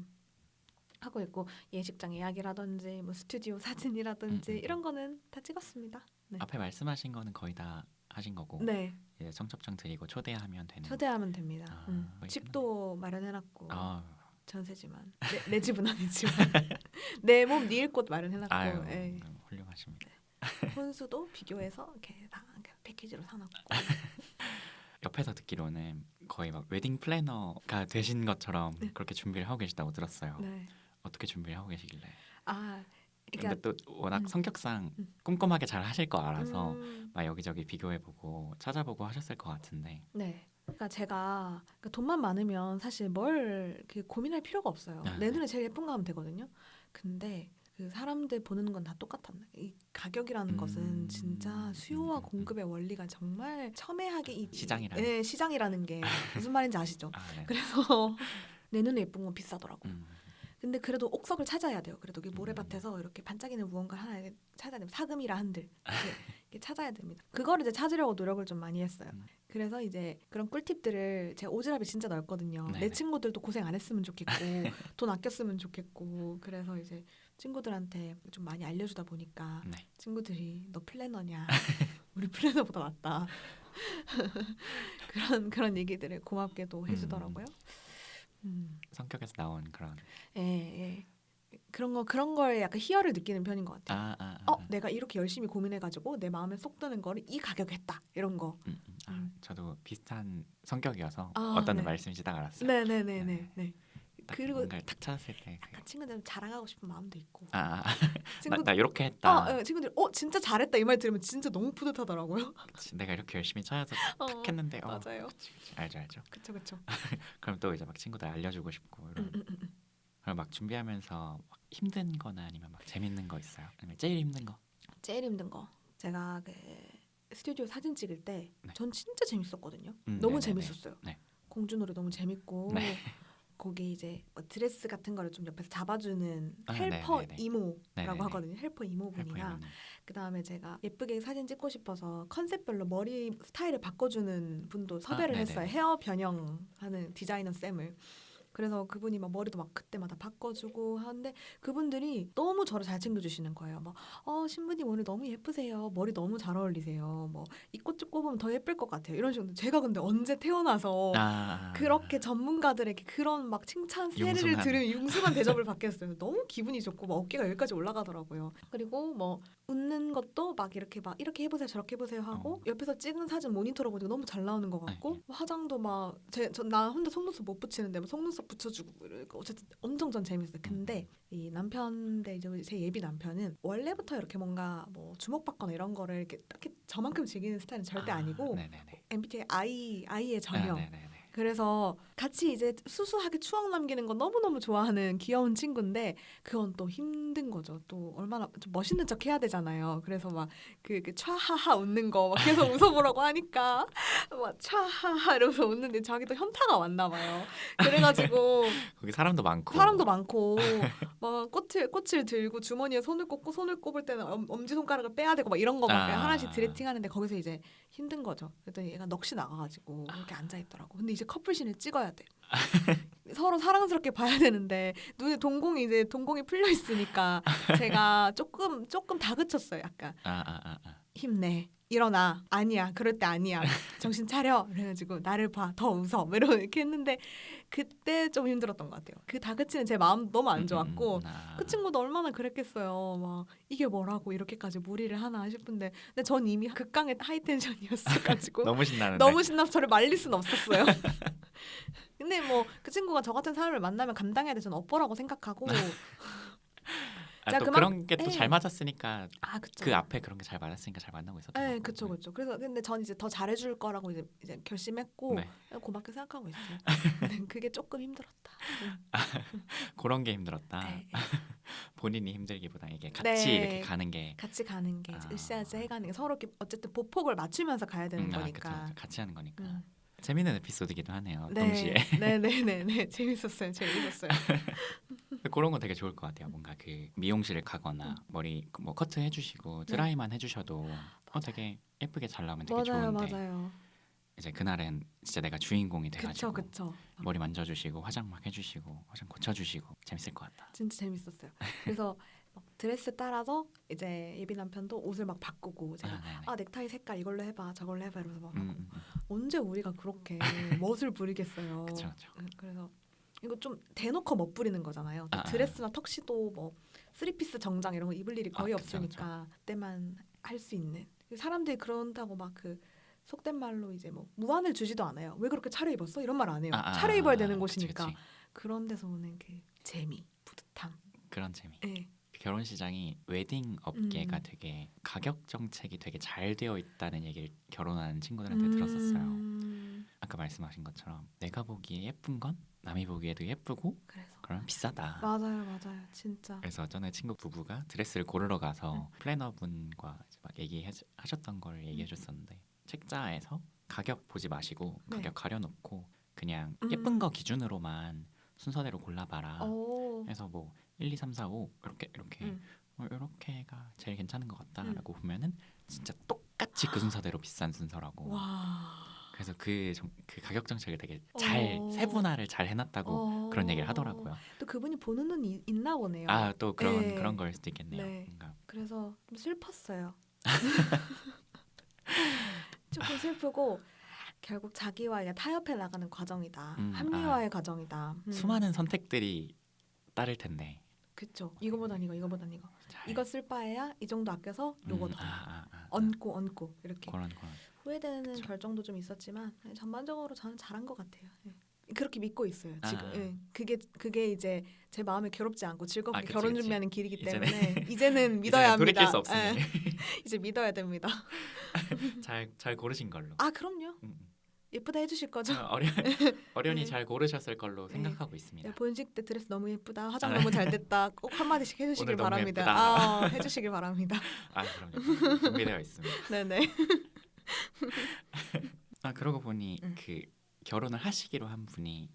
하고 있고 예식장 예약이라든지 뭐 스튜디오 사진이라든지 이런 거는 다 찍었습니다. 네. 앞에 말씀하신 거는 거의 다 하신 거고 네. 이제 청첩장 드리고 초대하면 되는. 초대하면 됩니다. 집도 마련해놨고 전세지만 내 집은 아니지만 내 몸 니을 곳 마련해놨고 훌륭하십니다. 혼수도 비교해서 이렇게 다 패키지로 사놨고 옆에서 듣기로는 거의 막 웨딩 플래너가 되신 것처럼 그렇게 준비를 하고 계시다고 들었어요. 네. 어떻게 준비를 하고 계시길래? 그러니까 근데 또 워낙 성격상 꼼꼼하게 잘 하실 거 알아서 막 여기저기 비교해보고 찾아보고 하셨을 것 같은데. 네. 그러니까 제가 돈만 많으면 사실 뭘 고민할 필요가 없어요. 내 눈에 제일 예쁜 거 하면 되거든요. 근데 그 사람들 보는 건 다 똑같았네. 이 가격이라는 것은 진짜 수요와 공급의 원리가 정말 첨예하게 시장이라는 게 무슨 말인지 아시죠? 네. 그래서 내 눈에 예쁜 건 비싸더라고요. 근데 그래도 옥석을 찾아야 돼요. 그래도 모래밭에서 이렇게 반짝이는 무언가 하나 찾아야 됩니다. 사금이라 한들 이렇게 찾아야 됩니다. 그거를 이제 찾으려고 노력을 좀 많이 했어요. 그래서 이제 그런 꿀팁들을 제가 오지랖이 진짜 넓거든요. 네네. 내 친구들도 고생 안 했으면 좋겠고 돈 아꼈으면 좋겠고 그래서 이제 친구들한테 좀 많이 알려주다 보니까 친구들이 너 플래너냐? 우리 플래너보다 낫다. 그런 얘기들을 고맙게도 해주더라고요. 성격에서 나온 그런. 그런 걸 약간 희열을 느끼는 편인 것 같아요. 내가 이렇게 열심히 고민해가지고 내 마음에 속 드는 거를 이 가격에 했다 이런 거. 저도 비슷한 성격이어서 어떤 말씀인지 딱 알았어요. 네네네네. 그리고 뭔가를 탁 찾았을 때 약간 친구들 자랑하고 싶은 마음도 있고. 나 이렇게 했다. 친구들 진짜 잘했다 이 말 들으면 진짜 너무 뿌듯하더라고요. 그치, 내가 이렇게 열심히 찾아서 탁 했는데. 맞아요. 그치, 알죠. 그쵸. 그럼 또 이제 막 친구들 알려주고 싶고 이런. 그럼 막 준비하면서 막 힘든 거나 아니면 막 재밌는 거 있어요? 아니면 제일 힘든 거? 제일 힘든 거 제가 그 스튜디오 사진 찍을 때 전 진짜 재밌었거든요. 너무 재밌었어요. 공주놀이 너무 재밌고 거기 이제 뭐 드레스 같은 거를 좀 옆에서 잡아주는 아, 헬퍼 네네네. 이모라고 네네네. 하거든요. 헬퍼 이모분이나 헬퍼이모님. 그 다음에 제가 예쁘게 사진 찍고 싶어서 컨셉별로 머리 스타일을 바꿔주는 분도 섭외를 했어요. 네네네. 헤어 변형하는 디자이너 쌤을. 그래서 그분이 막 머리도 막 그때마다 바꿔주고 하는데 그분들이 너무 저를 잘 챙겨주시는 거예요. 막 신부님 오늘 너무 예쁘세요. 머리 너무 잘 어울리세요. 뭐 이 꽃 좀 꼽으면 더 예쁠 것 같아요. 이런 식으로. 제가 근데 언제 태어나서 그렇게 전문가들에게 그런 막 칭찬 세례를 융숭한. 들은 융숭한 대접을 받게 했어요. 너무 기분이 좋고 막 어깨가 여기까지 올라가더라고요. 그리고 뭐 웃는 것도 막 이렇게 해보세요 저렇게 해보세요 하고 옆에서 찍은 사진 모니터로 보니까 너무 잘 나오는 것 같고 네. 화장도 막 나 혼자 속눈썹 못 붙이는데 뭐 속눈썹 붙여주고 이러니까 어쨌든 엄청 전 재밌어요. 근데 이 남편인데 이제 제 예비 남편은 원래부터 이렇게 뭔가 뭐 주목받거나 이런 거를 이렇게 딱히 저만큼 즐기는 스타일은 절대 아니고 네네네. MBTI I의 전형. 네네네. 그래서 같이 이제 수수하게 추억 남기는 거 너무너무 좋아하는 귀여운 친구인데 그건 또 힘든 거죠. 또 얼마나 좀 멋있는 척 해야 되잖아요. 그래서 막 그 촤하하 웃는 거 막 계속 웃어보라고 하니까 막 촤하하 이러면서 웃는데 자기도 현타가 왔나 봐요. 그래가지고 거기 사람도 많고. 사람도 많고 막 꽃을 들고 주머니에 손을 꽂고 손을 꼽을 때는 엄지 손가락을 빼야 되고 막 이런 거 막 하나씩 디렉팅하는데 거기서 이제 힘든 거죠. 그랬더니 얘가 넋이 나가가지고 이렇게 앉아 있더라고. 근데 이제 커플신을 찍어야 돼. 서로 사랑스럽게 봐야 되는데 눈에 동공이 풀려 있으니까 제가 조금 다그쳤어요. 약간 힘내. 일어나. 아니야. 그럴 때 아니야. 정신 차려. 그래가지고 나를 봐. 더 웃어. 뭐 이렇게 했는데 그때 좀 힘들었던 것 같아요. 그 다그치는 제 마음 너무 안 좋았고 그 친구도 얼마나 그랬겠어요. 막 이게 뭐라고 이렇게까지 무리를 하나 싶은데 근데 전 이미 극강의 하이텐션이었어가지고 너무 신나는데. 너무 신나서 저를 말릴 수는 없었어요. 근데 뭐 그 친구가 저 같은 사람을 만나면 감당해야 돼. 저는 업보라고 생각하고 또 그런 게 또 잘 맞았으니까 그쵸. 그 앞에 그런 게 잘 맞았으니까 잘 만나고 있었던 네, 거고. 그쵸. 그래서 근데 전 이제 더 잘해줄 거라고 이제 결심했고 네. 고맙게 생각하고 있어요. 근데 그게 조금 힘들었다. 그런 게 힘들었다. 네. 본인이 힘들기보다 이게 같이 네. 이렇게 가는 게 같이 가는 게 으쌰으쌰 해가는 게 서로 이렇게 어쨌든 보폭을 맞추면서 가야 되는 거니까. 그쵸. 같이 하는 거니까. 재밌는 에피소드기도 하네요. 네. 동시에. 네네네네. 재밌었어요. 그런 건 되게 좋을 것 같아요. 뭔가 그 미용실을 가거나 머리 뭐 커트 해주시고 드라이만 해주셔도 되게 예쁘게 잘 나오면 되게 좋은데 맞아요. 이제 그날은 진짜 내가 주인공이 돼가지고 그쵸. 머리 만져주시고 화장 막 해주시고 화장 고쳐주시고 재밌을 것 같다. 진짜 재밌었어요. 그래서 막 드레스 따라서 이제 예비 남편도 옷을 막 바꾸고 제가 넥타이 색깔 이걸로 해봐 저걸로 해봐 이러면서 막 하고 언제 우리가 그렇게 멋을 부리겠어요. 그쵸. 그래서 이거 좀 대놓고 멋부리는 거잖아요. 드레스나 턱시도 뭐 3피스 정장 이런 거 입을 일이 거의 없으니까 그때만 할 수 있는. 사람들이 그런다고 막 그 속된 말로 이제 뭐 무안을 주지도 않아요. 왜 그렇게 차려입었어? 이런 말 안 해요. 차려입어야 되는 곳이니까. 그치. 그런 데서 오는 그 재미, 뿌듯함. 그런 재미. 네. 결혼 시장이 웨딩 업계가 되게 가격 정책이 되게 잘 되어 있다는 얘기를 결혼하는 친구들한테 들었었어요. 아까 말씀하신 것처럼 내가 보기에 예쁜 건 남이 보기에도 예쁘고 그러면 비싸다. 맞아요. 진짜. 그래서 전에 친구 부부가 드레스를 고르러 가서 플래너분과 이제 막 얘기하셨던 걸 얘기해줬었는데 책자에서 가격 보지 마시고 가격 가려놓고 그냥 예쁜 거 기준으로만 순서대로 골라봐라. 그래서 뭐 1, 2, 3, 4, 5 이렇게가 제일 괜찮은 것 같다라고 보면은 진짜 똑같이 그 순서대로 비싼 순서라고. 그래서 그 가격 정책을 되게 잘 세분화를 잘 해놨다고 그런 얘기를 하더라고요. 또 그분이 보는 눈이 있나 보네요. 또 그런 걸 수도 있겠네요. 뭔가. 그래서 좀 슬펐어요. 조금 슬프고 결국 자기와 타협해 나가는 과정이다. 합리화의 과정이다. 수많은 선택들이 따를 텐데. 그쵸. 이거보단 이거. 이거 쓸 바에야 이 정도 아껴서 요거 얹고 이렇게. 그런. 후회되는 결정도 좀 있었지만 전반적으로 저는 잘한 것 같아요. 그렇게 믿고 있어요. 지금 그게 이제 제 마음에 괴롭지 않고 즐겁게 결혼 준비하는 길이기 때문에 이제는 믿어야 합니다. 돌이킬 수 없으니. 이제 믿어야 됩니다. 잘 고르신 걸로. 그럼요. 예쁘다 해주실 거죠? 어련히 잘 고르셨을 걸로 생각하고 있습니다. 본식 때 드레스 너무 예쁘다. 화장 너무 잘 됐다. 꼭 한마디씩 해주시길 바랍니다. 해주시길 바랍니다. 그럼요. 준비되어 있습니다. 네네. 그러고 보니 그 결혼을 하시기로 한 분이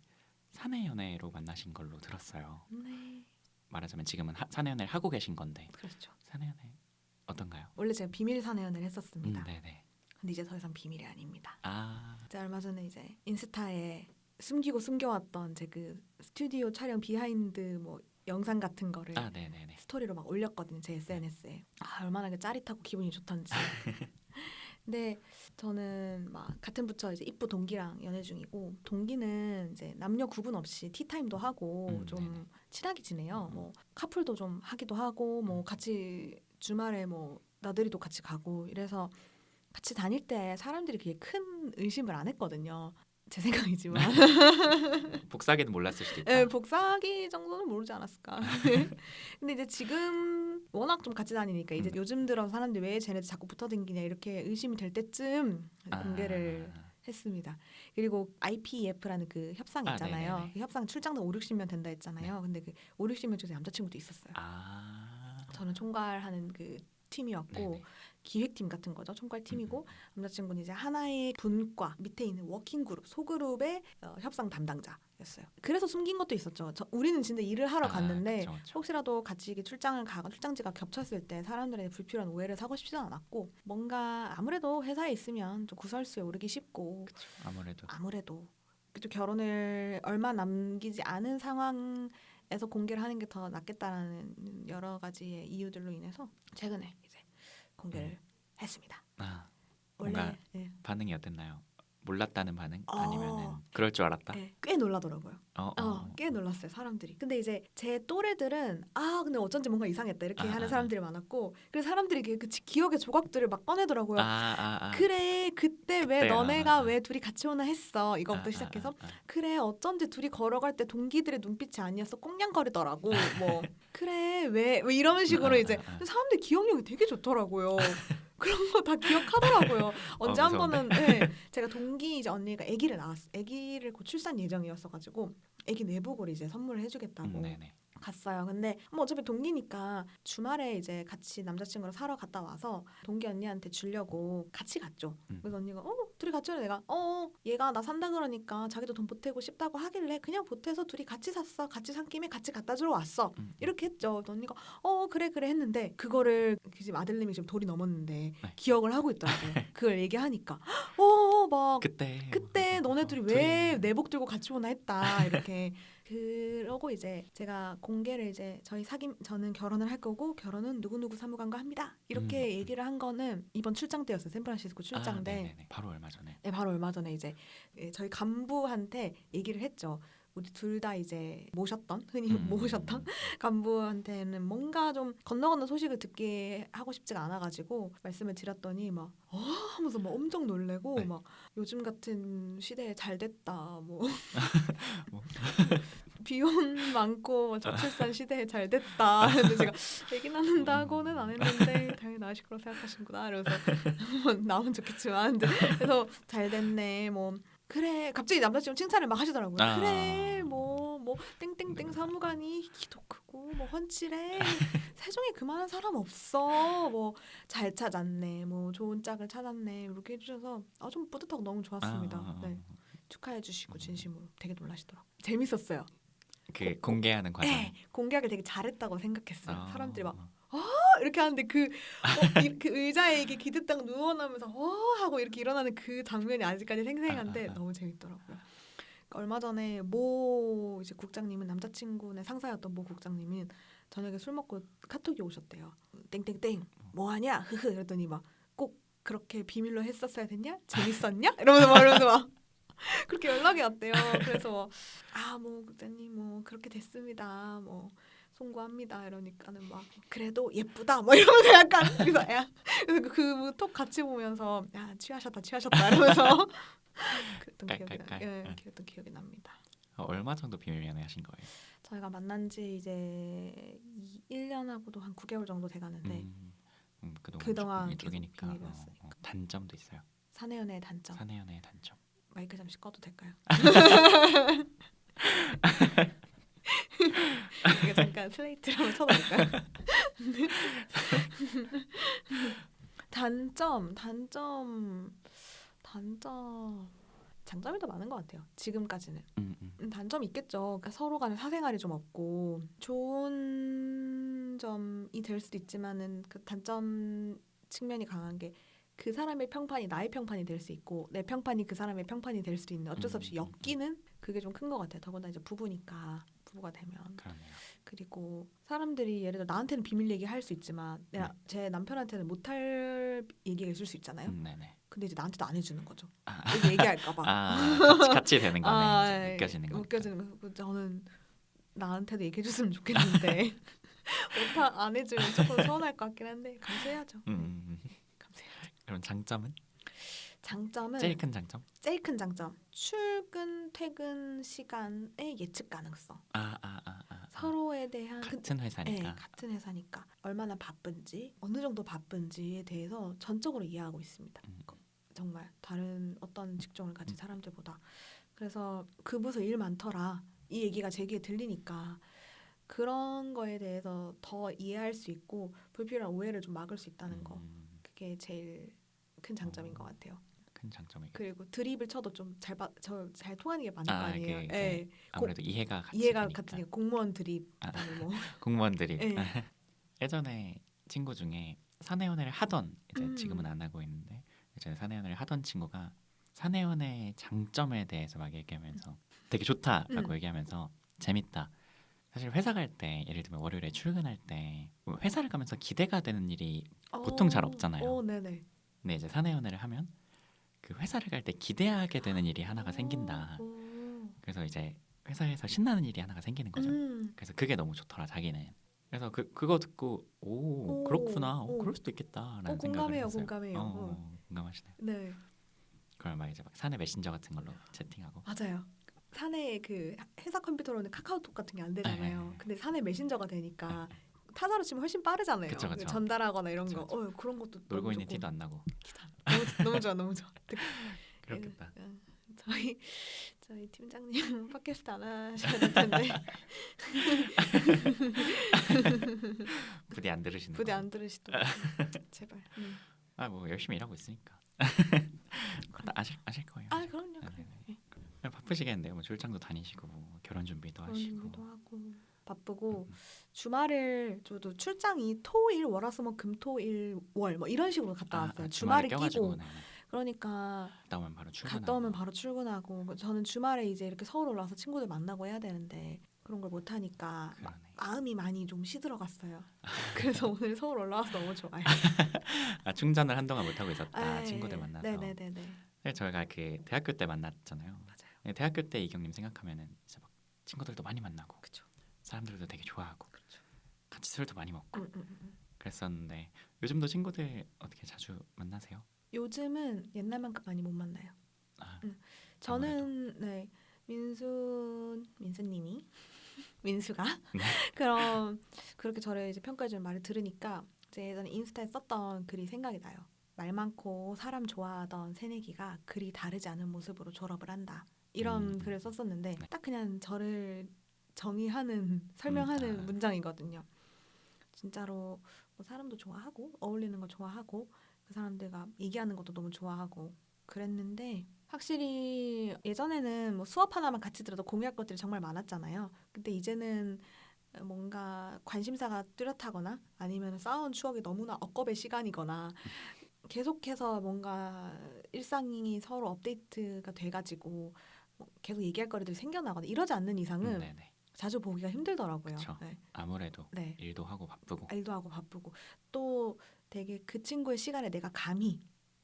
사내 연애로 만나신 걸로 들었어요. 네, 말하자면 지금은 사내 연애를 하고 계신 건데 그렇죠. 사내 연애 어떤가요? 원래 제가 비밀 사내 연애를 했었습니다. 네네. 근데 이제 더 이상 비밀이 아닙니다. 아, 제가 얼마 전에 이제 인스타에 숨기고 숨겨왔던 제 그 스튜디오 촬영 비하인드 뭐 영상 같은 거를 네네네. 스토리로 막 올렸거든요. 제 SNS에. 얼마나 그 짜릿하고 기분이 좋던지. 근데 저는 막 같은 부처 이제 입부 동기랑 연애 중이고, 동기는 이제 남녀 구분 없이 티타임도 하고 좀 네네. 친하게 지내요. 뭐 카풀도 좀 하기도 하고 뭐 같이 주말에 뭐 나들이도 같이 가고 이래서 같이 다닐 때 사람들이 그게 큰 의심을 안 했거든요. 제 생각이지만. 복사기는 몰랐을 수도 있다. 네, 복사기 정도는 모르지 않았을까. 근데 이제 지금 워낙 좀 같이 다니니까 이제 요즘 들어 사람들이 왜 쟤네들 자꾸 붙어 댕기냐 이렇게 의심이 될 때쯤 공개를 했습니다. 그리고 IPEF라는 그 협상 있잖아요. 네네네. 그 협상 출장도 5, 60명 된다 했잖아요. 근데 그 5, 60명 중에 남자친구도 있었어요. 저는 총괄하는 그 팀이었고 네네. 기획팀 같은 거죠. 총괄팀이고 남자친구는 이제 하나의 분과 밑에 있는 워킹그룹, 소그룹의 협상 담당자였어요. 그래서 숨긴 것도 있었죠. 우리는 진짜 일을 하러 갔는데 그쵸. 혹시라도 같이 이게 출장을 가거나 출장지가 겹쳤을 때 사람들의 불필요한 오해를 사고 싶지는 않았고, 뭔가 아무래도 회사에 있으면 좀 구설수에 오르기 쉽고 그쵸. 아무래도 또 결혼을 얼마 남기지 않은 상황에서 공개를 하는 게 더 낫겠다라는 여러 가지의 이유들로 인해서 최근에 이제 공개를 했습니다. 뭔가 원래 네. 반응이 어땠나요? 몰랐다는 반응? 아니면은 그럴 줄 알았다? 네, 꽤 놀라더라고요. 꽤 놀랐어요, 사람들이. 근데 이제 제 또래들은 근데 어쩐지 뭔가 이상했다 이렇게 하는 사람들이 많았고, 그래서 사람들이 그 기억의 조각들을 막 꺼내더라고요. 그래, 그때 왜 너네가 왜 둘이 같이 오나 했어, 이거부터 시작해서 그래, 어쩐지 둘이 걸어갈 때 동기들의 눈빛이 아니어서 꽁냥거리더라고. 뭐 그래, 왜 이런 식으로 이제 사람들 기억력이 되게 좋더라고요. 그런 거 다 기억하더라고요. 언제 한 번은 제가 동기 이제 언니가 아기를 낳았어. 아기를 곧 출산 예정이었어가지고 아기 내복을 이제 선물을 해주겠다고 갔어요. 근데 뭐 어차피 동기니까 주말에 이제 같이 남자친구랑 사러 갔다 와서 동기 언니한테 주려고 같이 갔죠. 그래서 언니가 둘이 같이 오래. 내가 얘가 나 산다 그러니까 자기도 돈 보태고 싶다고 하길래 그냥 보태서 둘이 같이 샀어. 같이 산 김에 같이 갖다 주러 왔어. 이렇게 했죠. 언니가 그래 했는데 그거를 지금 아들님이 지금 돌이 넘었는데 기억을 하고 있더라고요. 그걸 얘기하니까 막 그때 너네 둘이 왜 내복 들고 같이 오나 했다 이렇게. 그러고 이제 제가 공개를 이제 저는 결혼을 할 거고 결혼은 누구누구 사무관과 합니다. 이렇게 얘기를 한 거는 이번 출장 때였어요. 샌프란시스코 출장 때. 바로 얼마 전에. 네, 바로 얼마 전에 이제 저희 간부한테 얘기를 했죠. 우리 둘 다 이제 흔히 모셨던 간부한테는 뭔가 좀 건너 소식을 듣게 하고 싶지가 않아가지고 말씀을 드렸더니 막 하면서 막 엄청 놀래고 막 요즘 같은 시대에 잘 됐다 뭐 비혼 많고 저출산 시대에 잘 됐다. 근데 제가 얘기 나눈다고는 안 했는데 당연히 나으실 거라고 생각하시는구나. 그래서 나오면 좋겠지만 그래서 잘 됐네 뭐. 그래, 갑자기 남자친구 칭찬을 막 하시더라고요. 그래, 뭐 땡땡땡 사무관이 키도 크고 뭐 훤칠해. 세종에 그만한 사람 없어. 뭐 잘 찾았네. 뭐 좋은 짝을 찾았네. 이렇게 해주셔서 좀 뿌듯하고 너무 좋았습니다. 네, 축하해주시고 진심으로 되게 놀라시더라고요. 재밌었어요. 그 공개하는 과정. 공개하길 되게 잘했다고 생각했어요. 사람들이 막 이렇게 하는데 그 의자에 이게 기득당 누워나면서 하고 이렇게 일어나는 그 장면이 아직까지 생생한데 너무 재밌더라고요. 그러니까 얼마 전에 모 이제 국장님은 남자친구네 상사였던 모 국장님은 저녁에 술 먹고 카톡이 오셨대요. 땡땡땡 뭐하냐 흐흐 이러더니 막 꼭 그렇게 비밀로 했었어야 됐냐 재밌었냐 이러면서 막 그렇게 연락이 왔대요. 그래서 뭐 국장님 뭐 그렇게 됐습니다. 뭐 송구합니다. 이러니까는 막 그래도 예쁘다. 뭐 이러면서 약간 그래서 그 톡 같이 보면서 취하셨다 이러면서 그랬던 기억이 납니다. 얼마 정도 비밀 연애하신 거예요? 저희가 만난 지 이제 1년하고도 한 9개월 정도 돼가는데 그동안 계속 비밀이었으니까. 단점도 있어요? 사내 연애의 단점. 마이크 잠시 꺼도 될까요? 이거 잠깐 슬레이트로 한번 쳐볼까요? 단점 장점이 더 많은 것 같아요. 지금까지는. 음, 음. 단점이 있겠죠. 그러니까 서로 간에 사생활이 좀 없고 좋은 점이 될 수도 있지만은 그 단점 측면이 강한 게 그 사람의 평판이 나의 평판이 될 수 있고 내 평판이 그 사람의 평판이 될 수도 있는 어쩔 수 없이 엮이는 그게 좀 큰 것 같아요. 더군다나 이제 부부니까 부부가 되면 그러네요. 그리고 사람들이 예를 들어 나한테는 비밀 얘기할 수 있지만 제 남편한테는 못할 얘기가 있을 수 있잖아요. 네네. 근데 이제 나한테도 안 해주는 거죠. 아, 여기 얘기할까봐. 같이 되는 거네. 이제 느껴지는 거니까. 웃겨지는 거. 저는 나한테도 얘기해줬으면 좋겠는데 못하 안 해주면 조금 서운할 것 같긴 한데 감수해야죠. 감수해야죠. 그럼 장점은? 장점은 제일 큰 장점? 출근 퇴근 시간의 예측 가능성. 서로에 대한 같은 회사니까. 네, 같은 회사니까 얼마나 바쁜지 어느 정도 바쁜지에 대해서 전적으로 이해하고 있습니다. 정말 다른 어떤 직종을 가진 사람들보다. 그래서 그 부서 일 많더라 이 얘기가 제 귀에 들리니까 그런 거에 대해서 더 이해할 수 있고 불필요한 오해를 좀 막을 수 있다는 거. 그게 제일 큰 장점인 것 같아요. 큰 장점이. 그리고 드립을 쳐도 좀 잘 통하는 게 맞는 거 아니에요? 이게 네. 아무래도 이해가 같으니까 공무원 드립 뭐. 공무원 드립. 네. 예전에 친구 중에 사내연애를 하던 이제 지금은 안 하고 있는데 예전에 사내연애를 하던 친구가 사내연애의 장점에 대해서 막 얘기하면서 되게 좋다라고 얘기하면서 재밌다. 사실 회사 갈 때 예를 들면 월요일에 출근할 때 회사를 가면서 기대가 되는 일이 보통 잘 없잖아요. 네네. 근데 이제 사내연애를 하면 그 회사를 갈 때 기대하게 되는 일이 하나가 생긴다. 그래서 이제 회사에서 신나는 일이 하나가 생기는 거죠. 그래서 그게 너무 좋더라 자기는. 그래서 그거 듣고 그렇구나. 그럴 수도 있겠다라는 생각을 했어요. 공감해요. 공감하시나요? 네. 그럼 막 이제 막 사내 메신저 같은 걸로 채팅하고. 맞아요. 사내 그 회사 컴퓨터로는 카카오톡 같은 게 안 되잖아요. 근데 사내 메신저가 되니까 타자로 치면 훨씬 빠르잖아요. 그쵸. 전달하거나 이런 거. 그런 것도 놀고 있는 티도 안 나고. 너무 좋아. 그렇겠다. 저희 팀장님 팟캐스트 안 하셔야 될 텐데. 부디 안 들으시는 부디 거. 안 들으시도록 제발. 뭐 열심히 일하고 있으니까. 아실 거예요. 그럼요. 바쁘시겠는데요. 뭐 출장도 다니시고 뭐 결혼 준비도 하시고. 하고 바쁘고 주말을 저도 출장이 토일 월화수목 금토일 월 뭐 이런 식으로 갔다 왔어요. 주말을 끼고. 그러니까 갔다 오면 바로 출근하고 저는 주말에 이제 이렇게 서울 올라와서 친구들 만나고 해야 되는데 그런 걸 못 하니까 마음이 많이 좀 시들어갔어요. 그래서 오늘 서울 올라와서 너무 좋아요. 충전을 한동안 못 하고 있었다. 친구들 만나서. 네네네. 저희가 그 대학교 때 만났잖아요. 맞아요. 대학교 때 이경님 생각하면은 진짜 막 친구들도 많이 만나고, 그쵸. 사람들도 되게 좋아하고, 그쵸. 같이 술도 많이 먹고 그랬었는데 요즘도 친구들 어떻게 자주 만나세요? 요즘은 옛날만큼 많이 못 만나요. 저는 네 민수님이 민수가 그럼 그렇게 저를 이제 평가해주는 말을 들으니까 이제 예전에 인스타에 썼던 글이 생각이 나요. 말 많고 사람 좋아하던 새내기가 그리 다르지 않은 모습으로 졸업을 한다. 이런 글을 썼었는데 딱 그냥 저를 설명하는 문장이거든요. 진짜로 뭐 사람도 좋아하고 어울리는 거 좋아하고 그 사람들과 얘기하는 것도 너무 좋아하고 그랬는데 확실히 예전에는 뭐 수업 하나만 같이 들어도 공유할 것들이 정말 많았잖아요. 근데 이제는 뭔가 관심사가 뚜렷하거나 아니면 쌓아온 추억이 너무나 억겁의 시간이거나 계속해서 뭔가 일상이 서로 업데이트가 돼가지고 뭐 계속 얘기할 거리들이 생겨나거나 이러지 않는 이상은 자주 보기가 힘들더라고요. 네. 아무래도 일도 하고 바쁘고 또 되게 그 친구의 시간에 내가 감히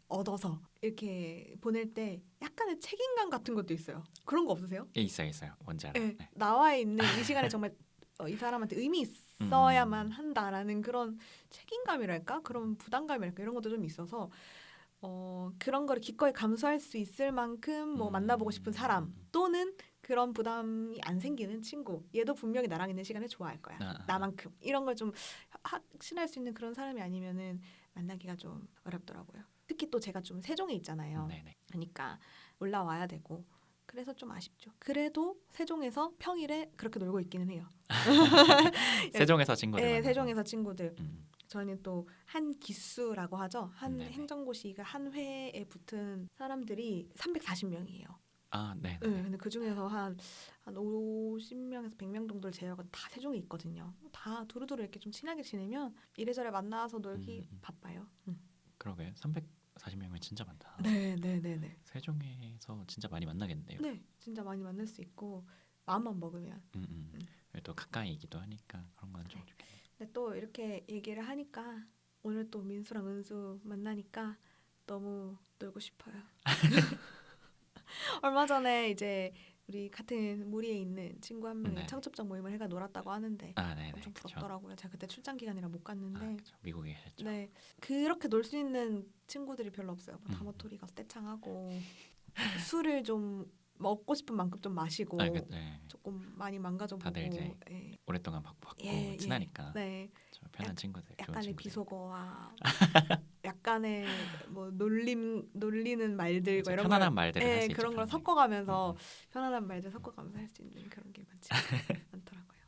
얻어서 이렇게 보낼 때 약간의 책임감 같은 것도 있어요. 그런 거 없으세요? 있어요. 뭔지 알아요. 네. 나와 있는 이 시간에 정말 이 사람한테 의미 있어야만 한다라는 그런 책임감이랄까? 그런 부담감이랄까? 이런 것도 좀 있어서 그런 거를 기꺼이 감수할 수 있을 만큼 뭐 만나보고 싶은 사람 또는 그런 부담이 안 생기는 친구 얘도 분명히 나랑 있는 시간을 좋아할 거야. 나만큼. 이런 걸 좀 확신할 수 있는 그런 사람이 아니면은 만나기가 좀 어렵더라고요. 특히 또 제가 좀 세종에 있잖아요. 그러니까 올라와야 되고 그래서 좀 아쉽죠. 그래도 세종에서 평일에 그렇게 놀고 있기는 해요. 세종에서 친구들 네, 만나서. 세종에서 친구들. 저희는 또 한 기수라고 하죠. 한 행정고시가 한 회에 붙은 사람들이 340명이에요. 아, 네. 네, 근데 그 중에서 한 50명에서 100명 정도를 제외하고 다 세종에 있거든요. 다 두루두루 이렇게 좀 친하게 지내면 이래저래 만나서 놀기 바빠요. 그러게 340명이면 진짜 많다. 네, 네, 네, 네. 세종에서 진짜 많이 만나겠네요. 네, 진짜 많이 만날 수 있고 마음만 먹으면. 또 가까이이기도 하니까 그런 건 좀 좋겠네요. 근데 또 이렇게 얘기를 하니까 오늘 또 민수랑 은수 만나니까 너무 놀고 싶어요. 얼마 전에 이제 우리 같은 무리에 있는 친구 한 명이 네. 청첩장 모임을 해가 놀았다고 하는데 아, 네네. 엄청 그쵸. 부럽더라고요. 제가 그때 출장 기간이라 못 아, 갔는데 그쵸. 미국에 계셨죠. 네 그렇게 놀 수 있는 친구들이 별로 없어요. 뭐 음. 다모토리 가서 떼창하고 술을 좀 먹고 싶은 만큼 좀 마시고 아, 네. 조금 많이 망가져보고 다들 이제 예. 오랫동안 받고 예, 친하니까 네. 저 편한 친구들, 좋은 약간의 친구들. 비속어와 약간의 뭐 놀리는 말들과 그쵸, 이런 편안한 걸 말들을 할 수 있죠. 그런 걸 편안하게. 섞어가면서 편안한 말들 섞어가면서 할 수 있는 그런 게 많지 않더라고요.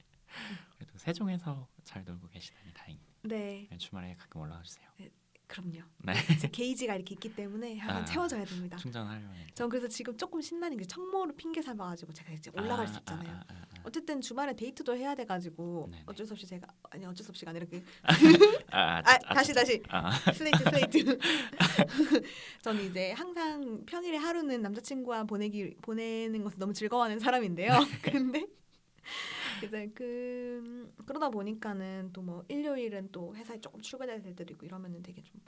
그래도 세종에서 잘 놀고 계시다니 다행이네요. 네, 주말에 가끔 올라와 주세요. 그럼요. 네. 제 게이지가 이렇게 있기 때문에 항상 아, 채워져야 됩니다. 충전하려면 이제. 전 그래서 지금 조금 신나는 게 청모를 핑계 삼아가지고 제가 이제 올라갈 수 있잖아요. 어쨌든 주말에 데이트도 해야 돼가지고 네네. 어쩔 수 없이 제가 아니 어쩔 수 없이가 아니라 다시. 다시 슬레이트 저는 이제 항상 평일에 하루는 남자친구와 보내는 것을 너무 즐거워하는 사람인데요. 근데 이제 그러다 보니까는 또 뭐 일요일은 또 회사에 조금 출근해야 될 때도 있고 이러면은 되게 좀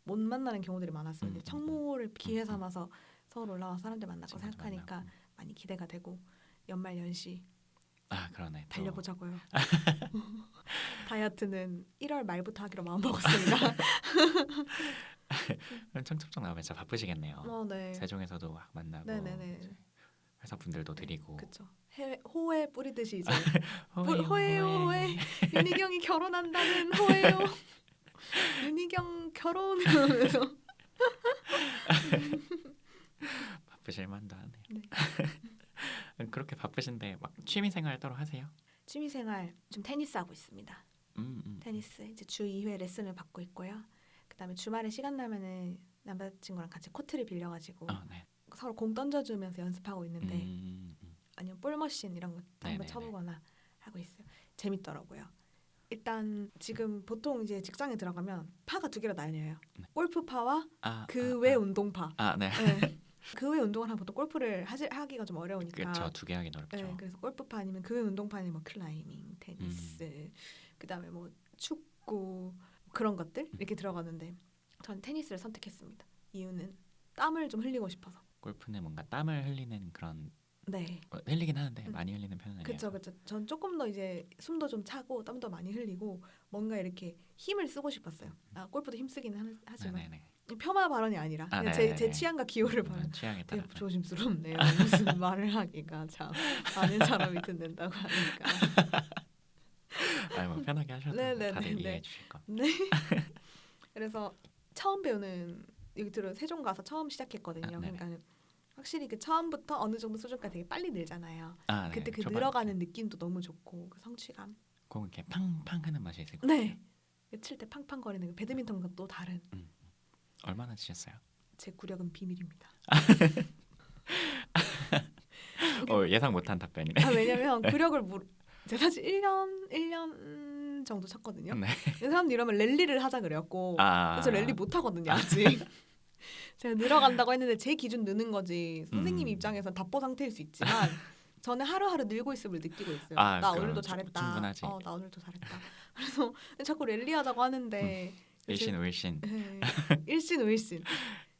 못 만나는 경우들이 많았어요. 근데 청모를 기회 삼아서 서울 올라와 사람들 만나고 친구들 생각하니까 만나고. 많이 기대가 되고 연말 연시 아, 그러네. 또. 달려보자고요. 다이어트는 1월 말부터 하기로 마음먹었습니다. 청첩장 나오면 진짜 바쁘시겠네요. 네. 세종에서도 막 만나고 네네네. 이제 회사 분들도 드리고. 그렇죠. 호에 뿌리듯이 이제 호에요, 호에 윤희경이 결혼한다는 호에요. 윤희경 결혼 이러면서 바쁘실 만도 하네요. 네. 그렇게 바쁘신데 막 취미 생활 따로 하세요? 취미생활 좀 테니스 하고 있습니다. 테니스 이제 주 2회 레슨을 받고 있고요. 그다음에 주말에 시간 나면은 남자친구랑 같이 코트를 빌려가지고 네. 서로 공 던져주면서 연습하고 있는데 아니면 볼머신 이런 거 한번 네네네. 쳐보거나 하고 있어요. 재밌더라고요. 일단 지금 보통 이제 직장에 들어가면 파가 두 개로 나뉘어요. 네. 골프파와 그 외 운동파. 네. 네. 그 외 운동을 하면 보통 골프를 하기가 좀 어려우니까. 그렇죠. 두 개 하기 어렵죠. 네, 그래서 골프파 아니면 그 외 운동파는 뭐 클라이밍, 테니스, 그다음에 뭐 축구 그런 것들 이렇게 들어가는데 전 테니스를 선택했습니다. 이유는 땀을 좀 흘리고 싶어서. 골프는 뭔가 땀을 흘리는 그런 네. 흘리긴 하는데 많이 흘리는 편은 아니에요. 그렇죠. 전 조금 더 이제 숨도 좀 차고 땀도 많이 흘리고 뭔가 이렇게 힘을 쓰고 싶었어요. 골프도 힘 쓰기는 하지만 네네네. 표 발언이 아니라 그냥 네네네. 제 취향과 기호를 발언. 취향에 따라. 되게 조심스럽네요. 무슨 말을 하기가 참 아는 사람이 듣는다고 하니까. 뭐 편하게 하셔도 네네네네. 다들 이해해 주실 거. 네. 그래서 처음 배우는 여기 들어 세종 가서 처음 시작했거든요. 네네. 그러니까 확실히 그 처음부터 어느 정도 수준까지 되게 빨리 늘잖아요. 네. 그때 그 초반 늘어가는 느낌도 너무 좋고 그 성취감. 공 이렇게 팡팡 하는 맛이 있을 것 네. 같아요. 칠 때 팡팡거리는 그 배드민턴과 또 다른. 얼마나 치셨어요? 제 구력은 비밀입니다. 예상 못한 답변이네. 왜냐면 구력을 제가 사실 1년 정도 쳤거든요. 네. 사람들이 이러면 랠리를 하자 그래갖고 그래서 랠리 못 하거든요 아직. 제가 늘어간다고 했는데 제 기준 느는 거지 선생님 입장에선 답보 상태일 수 있지만 저는 하루하루 늘고 있음을 느끼고 있어요. 나 오늘도 잘했다. 충분하지. 나 오늘도 잘했다. 그래서 자꾸 랠리 하자고 하는데 일신.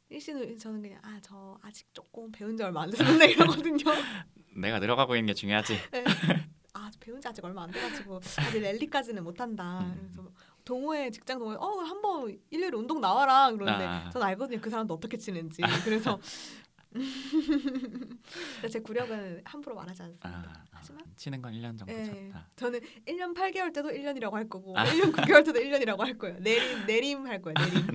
일신 저는 그냥 저 아직 조금 배운 지 얼마 안 됐는데 이러거든요. 내가 늘어가고 있는 게 중요하지. 네. 배운 지 아직 얼마 안 돼가지고 아직 랠리까지는 못한다. 그래서 동호회 직장 동호회 한번 일요일에 운동 나와라 그러는데 전 알거든요. 그 사람도 어떻게 치는지. 그래서 제 구력은 함부로 말하지 않습니다. 하지만 치는 건 1년 정도 쳤다. 저는 1년 8개월 때도 1년이라고 할 거고 1년 9개월 때도 1년이라고 할 거예요. 내림 할 거예요. 내림.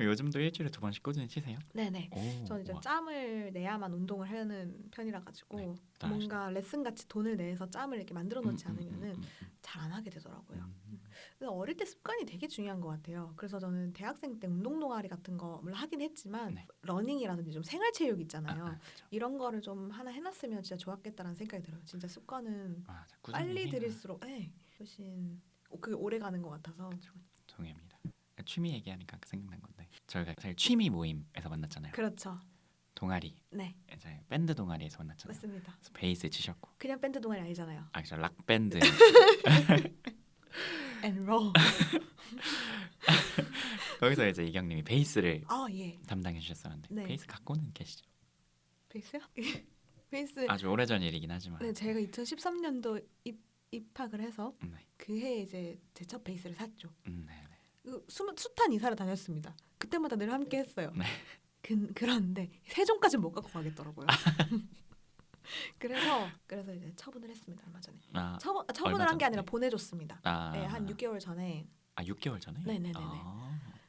요즘도 일주일에 2번씩 꾸준히 치세요? 네네. 저는 이제 짬을 내야만 운동을 하는 편이라 가지고 뭔가 레슨 같이 돈을 내서 짬을 이렇게 만들어 놓지 않으면은 잘 안 하게 되더라고요. 근데 어릴 때 습관이 되게 중요한 것 같아요. 그래서 저는 대학생 때 운동 동아리 같은 거를 하긴 했지만 네. 러닝이라든지 좀 생활체육 있잖아요. 그렇죠. 이런 거를 좀 하나 해놨으면 진짜 좋았겠다라는 생각이 들어요. 진짜 습관은 맞아. 꾸준히 빨리 해야 들일수록 훨씬 그게 오래 가는 것 같아서. 동의합니다. 취미 얘기하니까 생각난 건데 저희가 사실 취미 모임에서 만났잖아요. 그렇죠. 동아리 네, 이제 밴드 동아리에서 만났잖아요. 맞습니다. 그래서 베이스 치셨고 그냥 밴드 동아리 아니잖아요. 저 락 밴드 And roll. 거기서 이제 이경님이 베이스를 예. 담당해 주셨었는데 네. 베이스 갖고는 계시죠? 베이스요? 베이스. 아주 오래전 일이긴 하지만 네, 제가 2013년도 입학을 해서 네. 그 해에 이제 제 첫 베이스를 샀죠. 네. 숱한 이사를 다녔습니다. 그때마다 늘 함께 했어요. 네. 그런데 세종까지 못 갖고 가겠더라고요. 그래서 이제 처분을 했습니다. 얼마 전에. 처분을 얼마 한 게 전? 아니라 네. 보내줬습니다. 네, 한 6개월 전에 6개월 전에? 네네네네.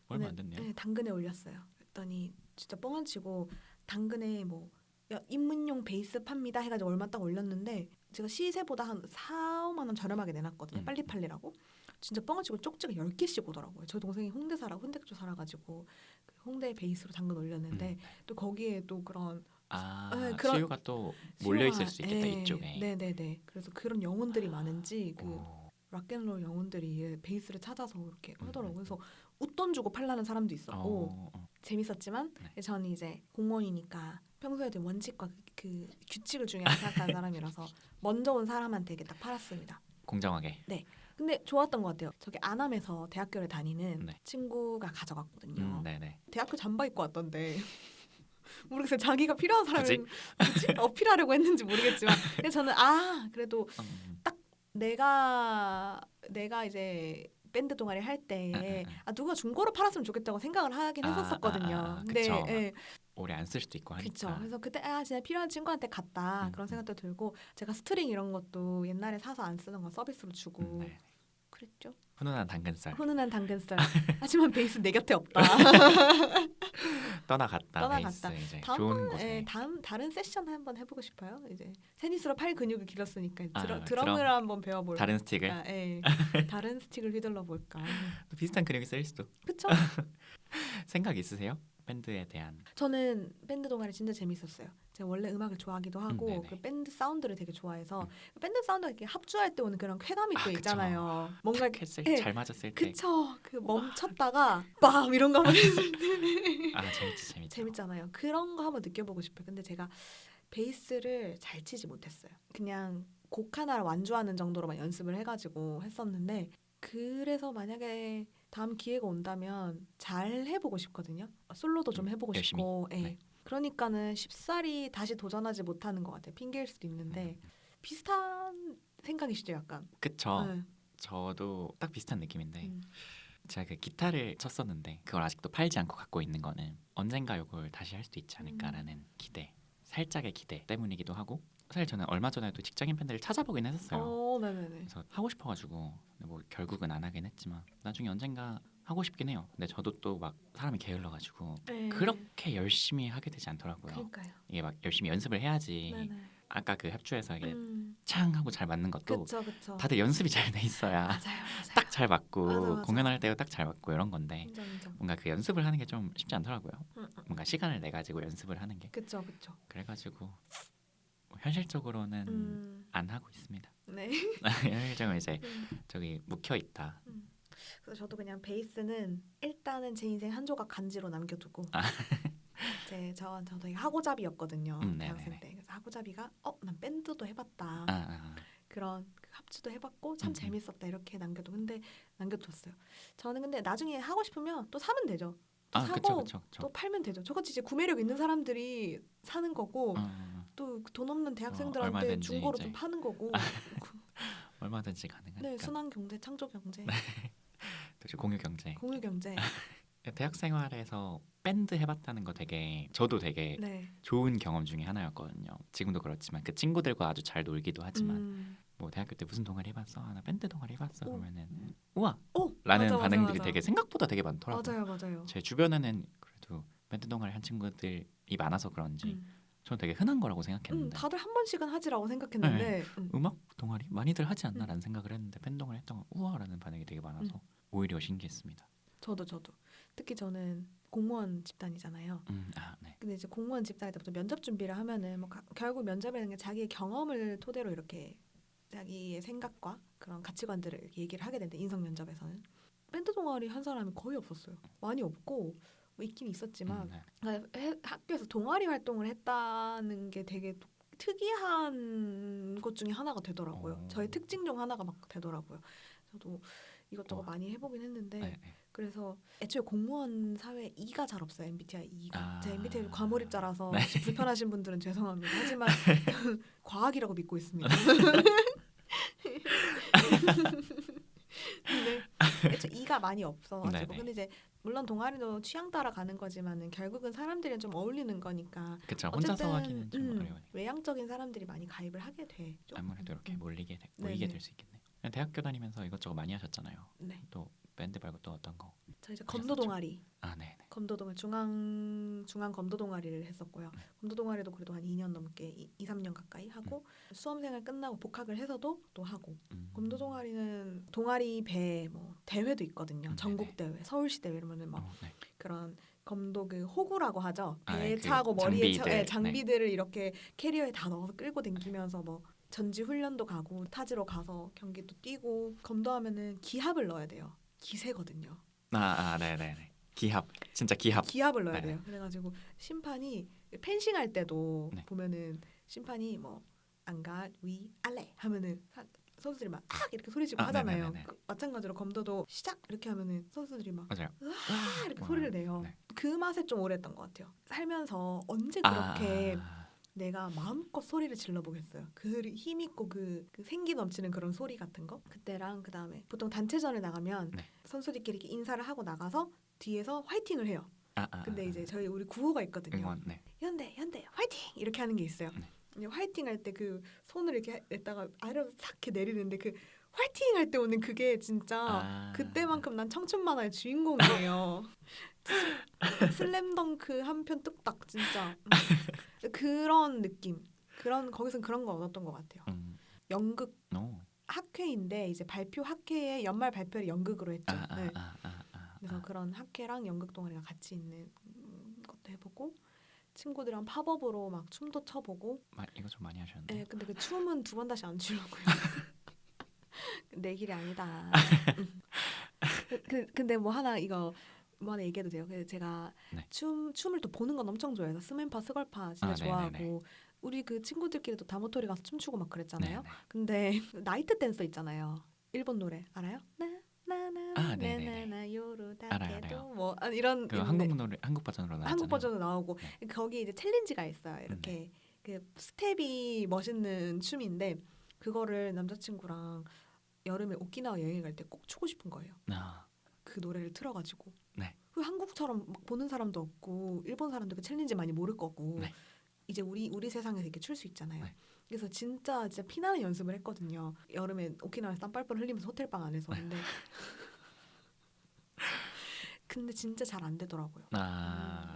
얼마 안 됐네요. 네, 당근에 올렸어요. 그랬더니 진짜 뻥안 치고 당근에 뭐 입문용 베이스 팝니다 해가지고 얼마 딱 올렸는데 제가 시세보다 한 4-5만 원 저렴하게 내놨거든요. 빨리 팔리라고. 진짜 뻥안 치고 쪽지가 10개씩 오더라고요. 저희 동생이 홍대 쪽 살아가지고 그 홍대 베이스로 당근 올렸는데 또 거기에 또 그런 그런 수요가 또 몰려 있을 수 있겠다 이쪽에. 네네네. 그래서 그런 영혼들이 많은지 그 오. 락앤롤 영혼들이 베이스를 찾아서 이렇게 하더라고요. 그래서 웃돈 주고 팔라는 사람도 있었고 재밌었지만 네. 저는 이제 공무원이니까 평소에도 원칙과 그 규칙을 중요하게 생각하는 사람이라서 먼저 온 사람한테 이렇게 딱 팔았습니다. 공정하게. 근데 좋았던 것 같아요. 저기 안암에서 대학교를 다니는 네. 친구가 가져갔거든요. 네네. 대학교 잠바 입고 왔던데 모르겠어요. 자기가 필요한 사람을 굳이? 어필하려고 했는지 모르겠지만 근데 저는 그래도 음. 내가 이제 밴드 동아리 할 때 누가 중고로 팔았으면 좋겠다고 생각을 하긴 했었었거든요. 근데 그쵸. 예, 오래 안 쓸 수도 있고 하니까. 그쵸. 그래서 그때 진짜 필요한 친구한테 갔다 그런 생각도 들고 제가 스트링 이런 것도 옛날에 사서 안 쓰던 거 서비스로 주고 네. 그랬죠. 훈훈한 당근살. 훈훈한 당근살. 하지만 베이스 내 곁에 없다. 떠나갔다. 베이스 이제 좋은 곳에. 다른 세션 한번 해보고 싶어요. 이제 테니스로 팔 근육이 길었으니까 드럼을 드럼? 한번 배워볼까. 다른 스틱을 다른 스틱을 휘둘러 볼까. 비슷한 근육이 쓰일 수도. 그쵸? 생각 있으세요? 밴드에 대한. 저는 밴드 동아리 진짜 재밌었어요. 제가 원래 음악을 좋아하기도 하고 네네. 그 밴드 사운드를 되게 좋아해서 밴드 사운드가 이렇게 합주할 때 오는 그런 쾌감이 또 그쵸. 있잖아요. 뭔가 했을 예, 잘 맞았을 때. 그쵸. 그 멈췄다가 빰 이런 거 한번 했을 때 재밌지. 재밌잖아요. 그런 거 한번 느껴보고 싶어요. 근데 제가 베이스를 잘 치지 못했어요. 그냥 곡 하나를 완주하는 정도로만 연습을 해가지고 했었는데 그래서 만약에 다음 기회가 온다면 잘 해보고 싶거든요. 솔로도 좀 해보고 열심히. 싶고. 예. 네. 그러니까는 쉽사리 다시 도전하지 못하는 것 같아요. 핑계일 수도 있는데 비슷한 생각이시죠, 약간. 그쵸. 네. 저도 딱 비슷한 느낌인데 음. 제가 그 기타를 쳤었는데 그걸 아직도 팔지 않고 갖고 있는 거는 언젠가 이걸 다시 할 수도 있지 않을까라는 기대, 살짝의 기대 때문이기도 하고 사실 저는 얼마 전에도 직장인 밴드를 찾아보긴 했었어요. 네네네. 그래서 하고 싶어가지고 근데 뭐 결국은 안 하긴 했지만 나중에 언젠가 하고 싶긴 해요. 근데 저도 또 막 사람이 게을러가지고 네. 그렇게 열심히 하게 되지 않더라고요. 그러니까요. 이게 막 열심히 연습을 해야지. 네네. 아까 그 협주에서 이게 창 하고 잘 맞는 것도 그쵸. 다들 연습이 잘 돼 있어야 맞아요. 딱 잘 맞고 맞아. 공연할 때도 딱 잘 맞고 이런 건데 인정. 뭔가 그 연습을 하는 게 좀 쉽지 않더라고요. 뭔가 시간을 내 가지고 연습을 하는 게 그쵸. 그래가지고 뭐 현실적으로는 안 하고 있습니다. 네. 현실적으로 이제 저기 묵혀 있다. 그래서 저도 그냥 베이스는 일단은 제 인생 한 조각 간지로 남겨두고 저도 이게 하고잡이였거든요. 대학생 때. 그래서 하고잡이가 난 밴드도 해봤다. 그런 그 합주도 해봤고 참 재밌었다 이렇게 남겨뒀어요. 저는 근데 나중에 하고 싶으면 또 사면 되죠. 또 사고 그쵸. 또 팔면 되죠. 저같이 이제 구매력 있는 사람들이 사는 거고 또 돈 없는 대학생들한테 얼마든지 중고로 이제. 좀 파는 거고. 얼마든지 가능하니까. 네, 순환 경제, 창조 경제, 그렇죠. 공유 경제. 공유 경제. 대학 생활에서 밴드 해봤다는 거 저도 되게 네. 좋은 경험 중에 하나였거든요. 지금도 그렇지만 그 친구들과 아주 잘 놀기도 하지만 뭐 대학교 때 무슨 동아리 해봤어? 나 밴드 동아리 해봤어. 그러면은 우와! 라는 맞아, 반응들이 맞아. 되게 생각보다 되게 많더라고요. 맞아요. 제 주변에는 그래도 밴드 동아리 한 친구들이 많아서 그런지 저는 되게 흔한 거라고 생각했는데 다들 한 번씩은 하지라고 생각했는데 음악 동아리 많이들 하지 않나라는 생각을 했는데 팬동아리 했던 건 우와라는 반응이 되게 많아서 오히려 신기했습니다. 저도 특히 저는 공무원 집단이잖아요. 네. 근데 이제 공무원 집단일 때부터 면접 준비를 하면은 뭐 결국 면접이라는 게 자기의 경험을 토대로 이렇게 자기의 생각과 그런 가치관들을 이렇게 얘기를 하게 되는데 인성 면접에서는 밴드 동아리 한 사람이 거의 없었어요. 많이 없고 뭐 있긴 있었지만 네. 학교에서 동아리 활동을 했다는 게 되게 특이한 것 중에 하나가 되더라고요. 저의 특징 중 하나가 막 되더라고요. 저도 이것저것 많이 해보긴 했는데 네. 그래서 애초에 공무원 사회에 E가 잘 없어요. MBTI E가. 제가 MBTI 아. 과몰입자라서 네. 혹시 불편하신 분들은 죄송합니다. 하지만 저는 과학이라고 믿고 있습니다. 근데 애초에 E가 많이 없어가지고 네네. 근데 이제 물론 동아리도 취향 따라 가는 거지만은 결국은 사람들이랑 좀 어울리는 거니까 그쵸. 혼자서 어쨌든 하기는 좀 어려우니까 외향적인 사람들이 많이 가입을 하게 되죠. 아무래도 이렇게 모이게 네네. 될 수 있겠네요. 대학교 다니면서 이것저것 많이 하셨잖아요. 네. 또 밴드 말고 또 어떤 거? 저 이제 검도 동아리. 네네. 검도 동아리 중앙 검도 동아리를 했었고요. 검도 동아리도 그래도 한 2년 넘게 3년 가까이 하고 수험생활 끝나고 복학을 해서도 또 하고 검도 동아리는 동아리 배 뭐 대회도 있거든요. 전국 대회, 서울시 대회 이러면은 뭐 네. 그런 검도 그 호구라고 하죠. 배에 그 차고 머리에 장비들. 장비들을 이렇게 캐리어에 다 넣어서 끌고 다니면서 뭐 전지 훈련도 가고 타지로 가서 경기도 뛰고 검도하면은 기합을 넣어야 돼요. 기세거든요. 네네네. 기합, 진짜 기합. 기합을 넣어야 네네. 돼요. 그래가지고 심판이 펜싱 할 때도 네. 보면은 심판이 뭐 안가 위 알레 하면은 선수들이 막 이렇게 소리 지르고 하잖아요. 네네네네. 마찬가지로 검도도 시작 이렇게 하면은 선수들이 막 맞아요. 이렇게 소리를 내요. 네. 그 맛에 좀 오래 했던 것 같아요. 살면서 언제 그렇게 내가 마음껏 소리를 질러보겠어요. 그 힘 있고 그 생기 넘치는 그런 소리 같은 거. 그때랑 그 다음에 보통 단체전에 나가면 네. 선수들끼리 이렇게 인사를 하고 나가서 뒤에서 화이팅을 해요. 근데 이제 저희 구호가 있거든요. 응원. 네. 현대 화이팅 이렇게 하는 게 있어요. 네. 근데 화이팅 할 때 그 손을 이렇게 냈다가 아래로 싹 이렇게 내리는데 그 화이팅 할 때 오는 그게 진짜 그때만큼 난 청춘 만화의 주인공이에요. 슬램덩크 한 편 뚝딱 진짜 그런 느낌 거기서 그런 거 얻었던 것 같아요. 연극 학회인데 이제 발표 학회의 연말 발표를 연극으로 했죠. 네. 그래서 그런 학회랑 연극 동아리가 같이 있는 것도 해보고 친구들이랑 팝업으로 막 춤도 춰보고. 이거 좀 많이 하셨는데. 네, 근데 그 춤은 2번 다시 안 추려고요. 내 길이 아니다. 근데 뭐 하나 이거 뭐 하나 얘기해도 돼요. 제가 네. 춤을 또 보는 건 엄청 좋아해서 스맨파 스걸파 진짜 좋아하고 네네네. 우리 그 친구들끼리도 다모토리 가서 춤추고 막 그랬잖아요. 네네. 근데 나이트 댄서 있잖아요. 일본 노래 알아요? 네네네. 나나나나 요루다케도 알아요. 뭐 이런 그 한국 노래 한국 버전으로 나왔잖아요. 한국 버전도 나오고 네. 거기 이제 챌린지가 있어요. 이렇게 그 스텝이 멋있는 춤인데 그거를 남자친구랑 여름에 오키나와 여행 갈 때 꼭 추고 싶은 거예요. 그 노래를 틀어가지고. 네. 그 한국처럼 막 보는 사람도 없고 일본 사람도 그 챌린지 많이 모를 거고 네. 이제 우리 세상에서 이렇게 출 수 있잖아요. 네. 그래서 진짜 피나는 연습을 했거든요. 여름에 오키나와에서 땀 뻘뻘 흘리면서 호텔방 안에서. 근데 진짜 잘 안 되더라고요.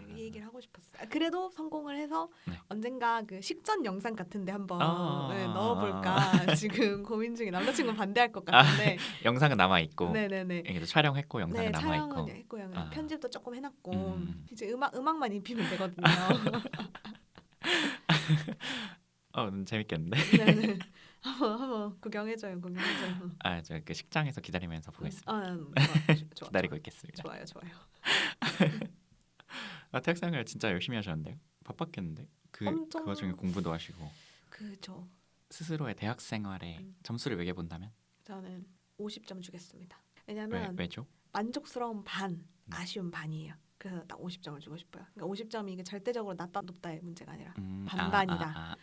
이 얘기를 하고 싶었어요. 그래도 성공을 해서 언젠가 그 식전 영상 같은데 한번 넣어볼까 지금 고민 중에 남자친구는 반대할 것 같은데 영상은 남아 있고. 네네네. 촬영했고 영상은 남아 촬영은 있고. 했고요. 편집도 조금 해놨고 이제 음악만 입히면 되거든요. 재밌겠는데. 네네. 한번 구경해줘요. 저 그 식장에서 기다리면서 보겠습니다. 좋아. 기다리고 있겠습니다. 좋아요. 대학생활 진짜 열심히 하셨는데요. 바빴겠는데. 그 와중에 공부도 하시고. 그죠. 스스로의 대학 생활에 점수를 매겨본다면? 저는 50점 주겠습니다. 왜냐면 왜죠? 만족스러운 반, 아쉬운 반이에요. 그래서 딱 50점을 주고 싶어요. 그러니까 50점이 이게 절대적으로 낮다 높다의 문제가 아니라 반반이다.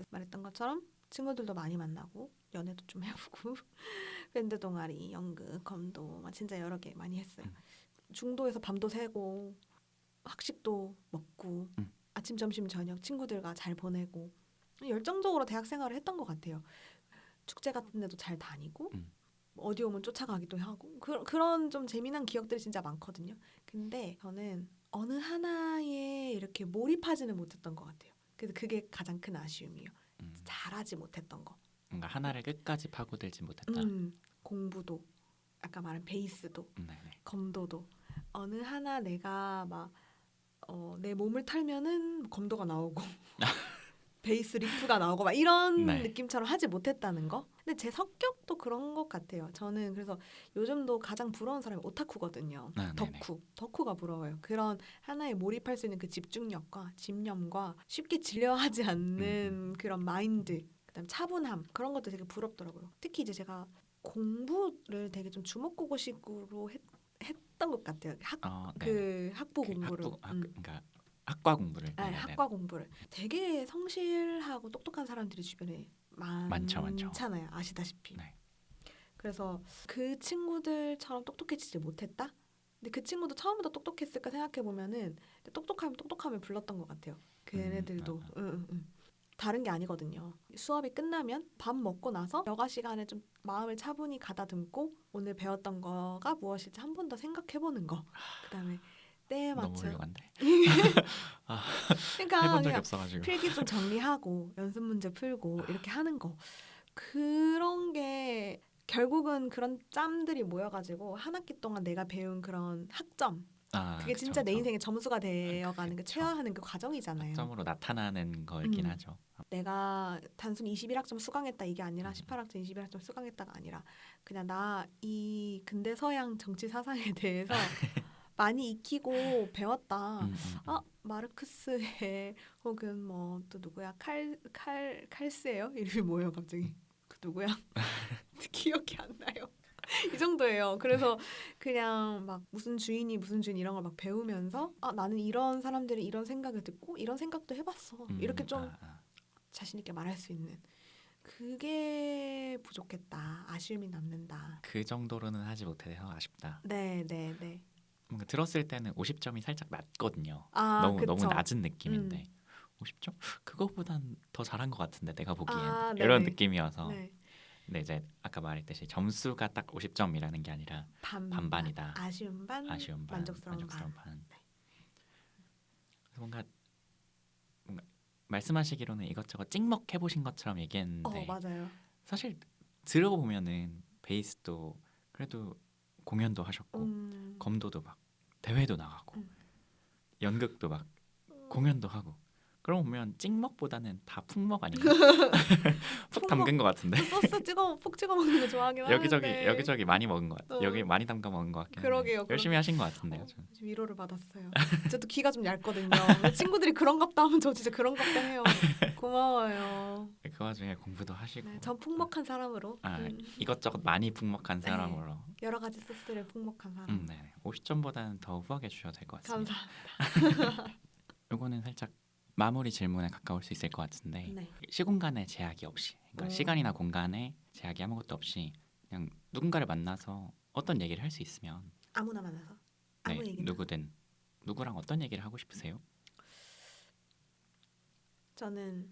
말했던 것처럼 친구들도 많이 만나고 연애도 좀 해보고 밴드 동아리, 연극, 검도 진짜 여러 개 많이 했어요. 중도에서 밤도 새고 학식도 먹고 아침, 점심, 저녁 친구들과 잘 보내고 열정적으로 대학 생활을 했던 것 같아요. 축제 같은 데도 잘 다니고 어디 오면 쫓아가기도 하고 그런 좀 재미난 기억들이 진짜 많거든요. 근데 저는 어느 하나에 이렇게 몰입하지는 못했던 것 같아요. 그래서 그게 가장 큰 아쉬움이에요. 음. 잘하지 못했던 거. 뭔가 하나를 끝까지 파고들지 못했다. 공부도 아까 말한 베이스도 네네. 검도도 어느 하나 내가 막 내 몸을 털면은 검도가 나오고 베이스 리프가 나오고 막 이런 네. 느낌처럼 하지 못했다는 거. 근데 제 성격도 그런 것 같아요. 저는 그래서 요즘도 가장 부러운 사람이 오타쿠거든요. 아, 네네. 덕후가 부러워요. 그런 하나에 몰입할 수 있는 그 집중력과 집념과 쉽게 질려하지 않는 그런 마인드, 그다음 차분함 그런 것도 되게 부럽더라고요. 특히 이제 제가 공부를 되게 좀 주먹구구식으로 했던 것 같아요. 네네. 그 학부 그 공부를. 그러니까 학과 공부를. 네, 네네네. 학과 공부를 되게 성실하고 똑똑한 사람들이 주변에 많죠. 많잖아요. 아시다시피. 네. 그래서 그 친구들처럼 똑똑해지지 못했다. 근데 그 친구도 처음부터 똑똑했을까 생각해 보면은 똑똑함을 불렀던 것 같아요. 걔네들도 다른 게 아니거든요. 수업이 끝나면 밥 먹고 나서 여가 시간에 좀 마음을 차분히 가다듬고 오늘 배웠던 거가 무엇일지 한 번 더 생각해 보는 거. 그다음에 때에 너무 맞춰. 훌륭한데. 아, 그러니까 해본 적이 그냥 없어가지고. 필기 좀 정리하고 연습 문제 풀고 이렇게 하는 거. 그런 게 결국은 그런 짬들이 모여가지고 한 학기 동안 내가 배운 그런 학점. 그게 그쵸, 진짜 내 그쵸. 인생의 점수가 되어가는 그 그쵸. 체화하는 그 과정이잖아요. 학점으로 나타나는 거이긴 음. 하죠. 내가 단순히 21학점 수강했다 이게 아니라 음. 18학점, 21학점 수강했다가 아니라 그냥 나 이 근대 서양 정치 사상에 대해서 많이 익히고 배웠다. 마르크스의 혹은 뭐 또 누구야 칼스예요? 이름이 뭐예요 갑자기? 그 누구야? 기억이 안 나요. 이 정도예요. 그래서 그냥 막 무슨 주인 이런 걸 막 배우면서 나는 이런 사람들이 이런 생각을 듣고 이런 생각도 해봤어. 이렇게 좀 자신 있게 말할 수 있는 그게 부족했다. 아쉬움이 남는다. 그 정도로는 하지 못해서 아쉽다. 네. 뭔가 들었을 때는 50점이 살짝 낮거든요. 너무 그쵸. 낮은 느낌인데 50점? 그거보단 더 잘한 것 같은데 내가 보기엔 네네. 이런 느낌이어서. 네. 근데 이제 아까 말했듯이 점수가 딱 50점이라는 게 아니라 반반이다. 아쉬움 반, 아쉬움 반, 만족스러운 반. 그래서 뭔가 말씀하시기로는 이것저것 찍먹해 보신 것처럼 얘기했는데 맞아요. 사실 들어보면은 베이스도 그래도 공연도 하셨고 검도도 막 대회도 나가고 연극도 막 공연도 하고 그럼 보면 찍먹보다는 다 풍먹 아닌가? 푹 담근 것 같은데. 소스 푹 찍어 먹는 거 좋아하긴 하는데 여기저기 많이 먹은 것 같아. 여기 많이 담가 먹은 것 같긴 한데. 그러게요. 열심히 하신 것 같은데요. 저는. 위로를 받았어요. 진짜 또 귀가 좀 얇거든요. 친구들이 그런갑다 하면 저 진짜 그런갑다 해요. 고마워요. 그 와중에 공부도 하시고. 네, 전 풍먹한 사람으로. 이것저것 많이 풍먹한 사람으로. 여러 가지 소스를 풍먹한 사람. 네. 50점보다는 더 후하게 주셔도 될 것 같습니다. 감사합니다. 요거는 살짝 마무리 질문에 가까울 수 있을 것 같은데 네. 시공간에 제약이 없이 그러니까 시간이나 공간에 제약이 아무것도 없이 그냥 누군가를 만나서 어떤 얘기를 할 수 있으면 아무나 만나서 아무 얘기나. 누구든 누구랑 어떤 얘기를 하고 싶으세요? 저는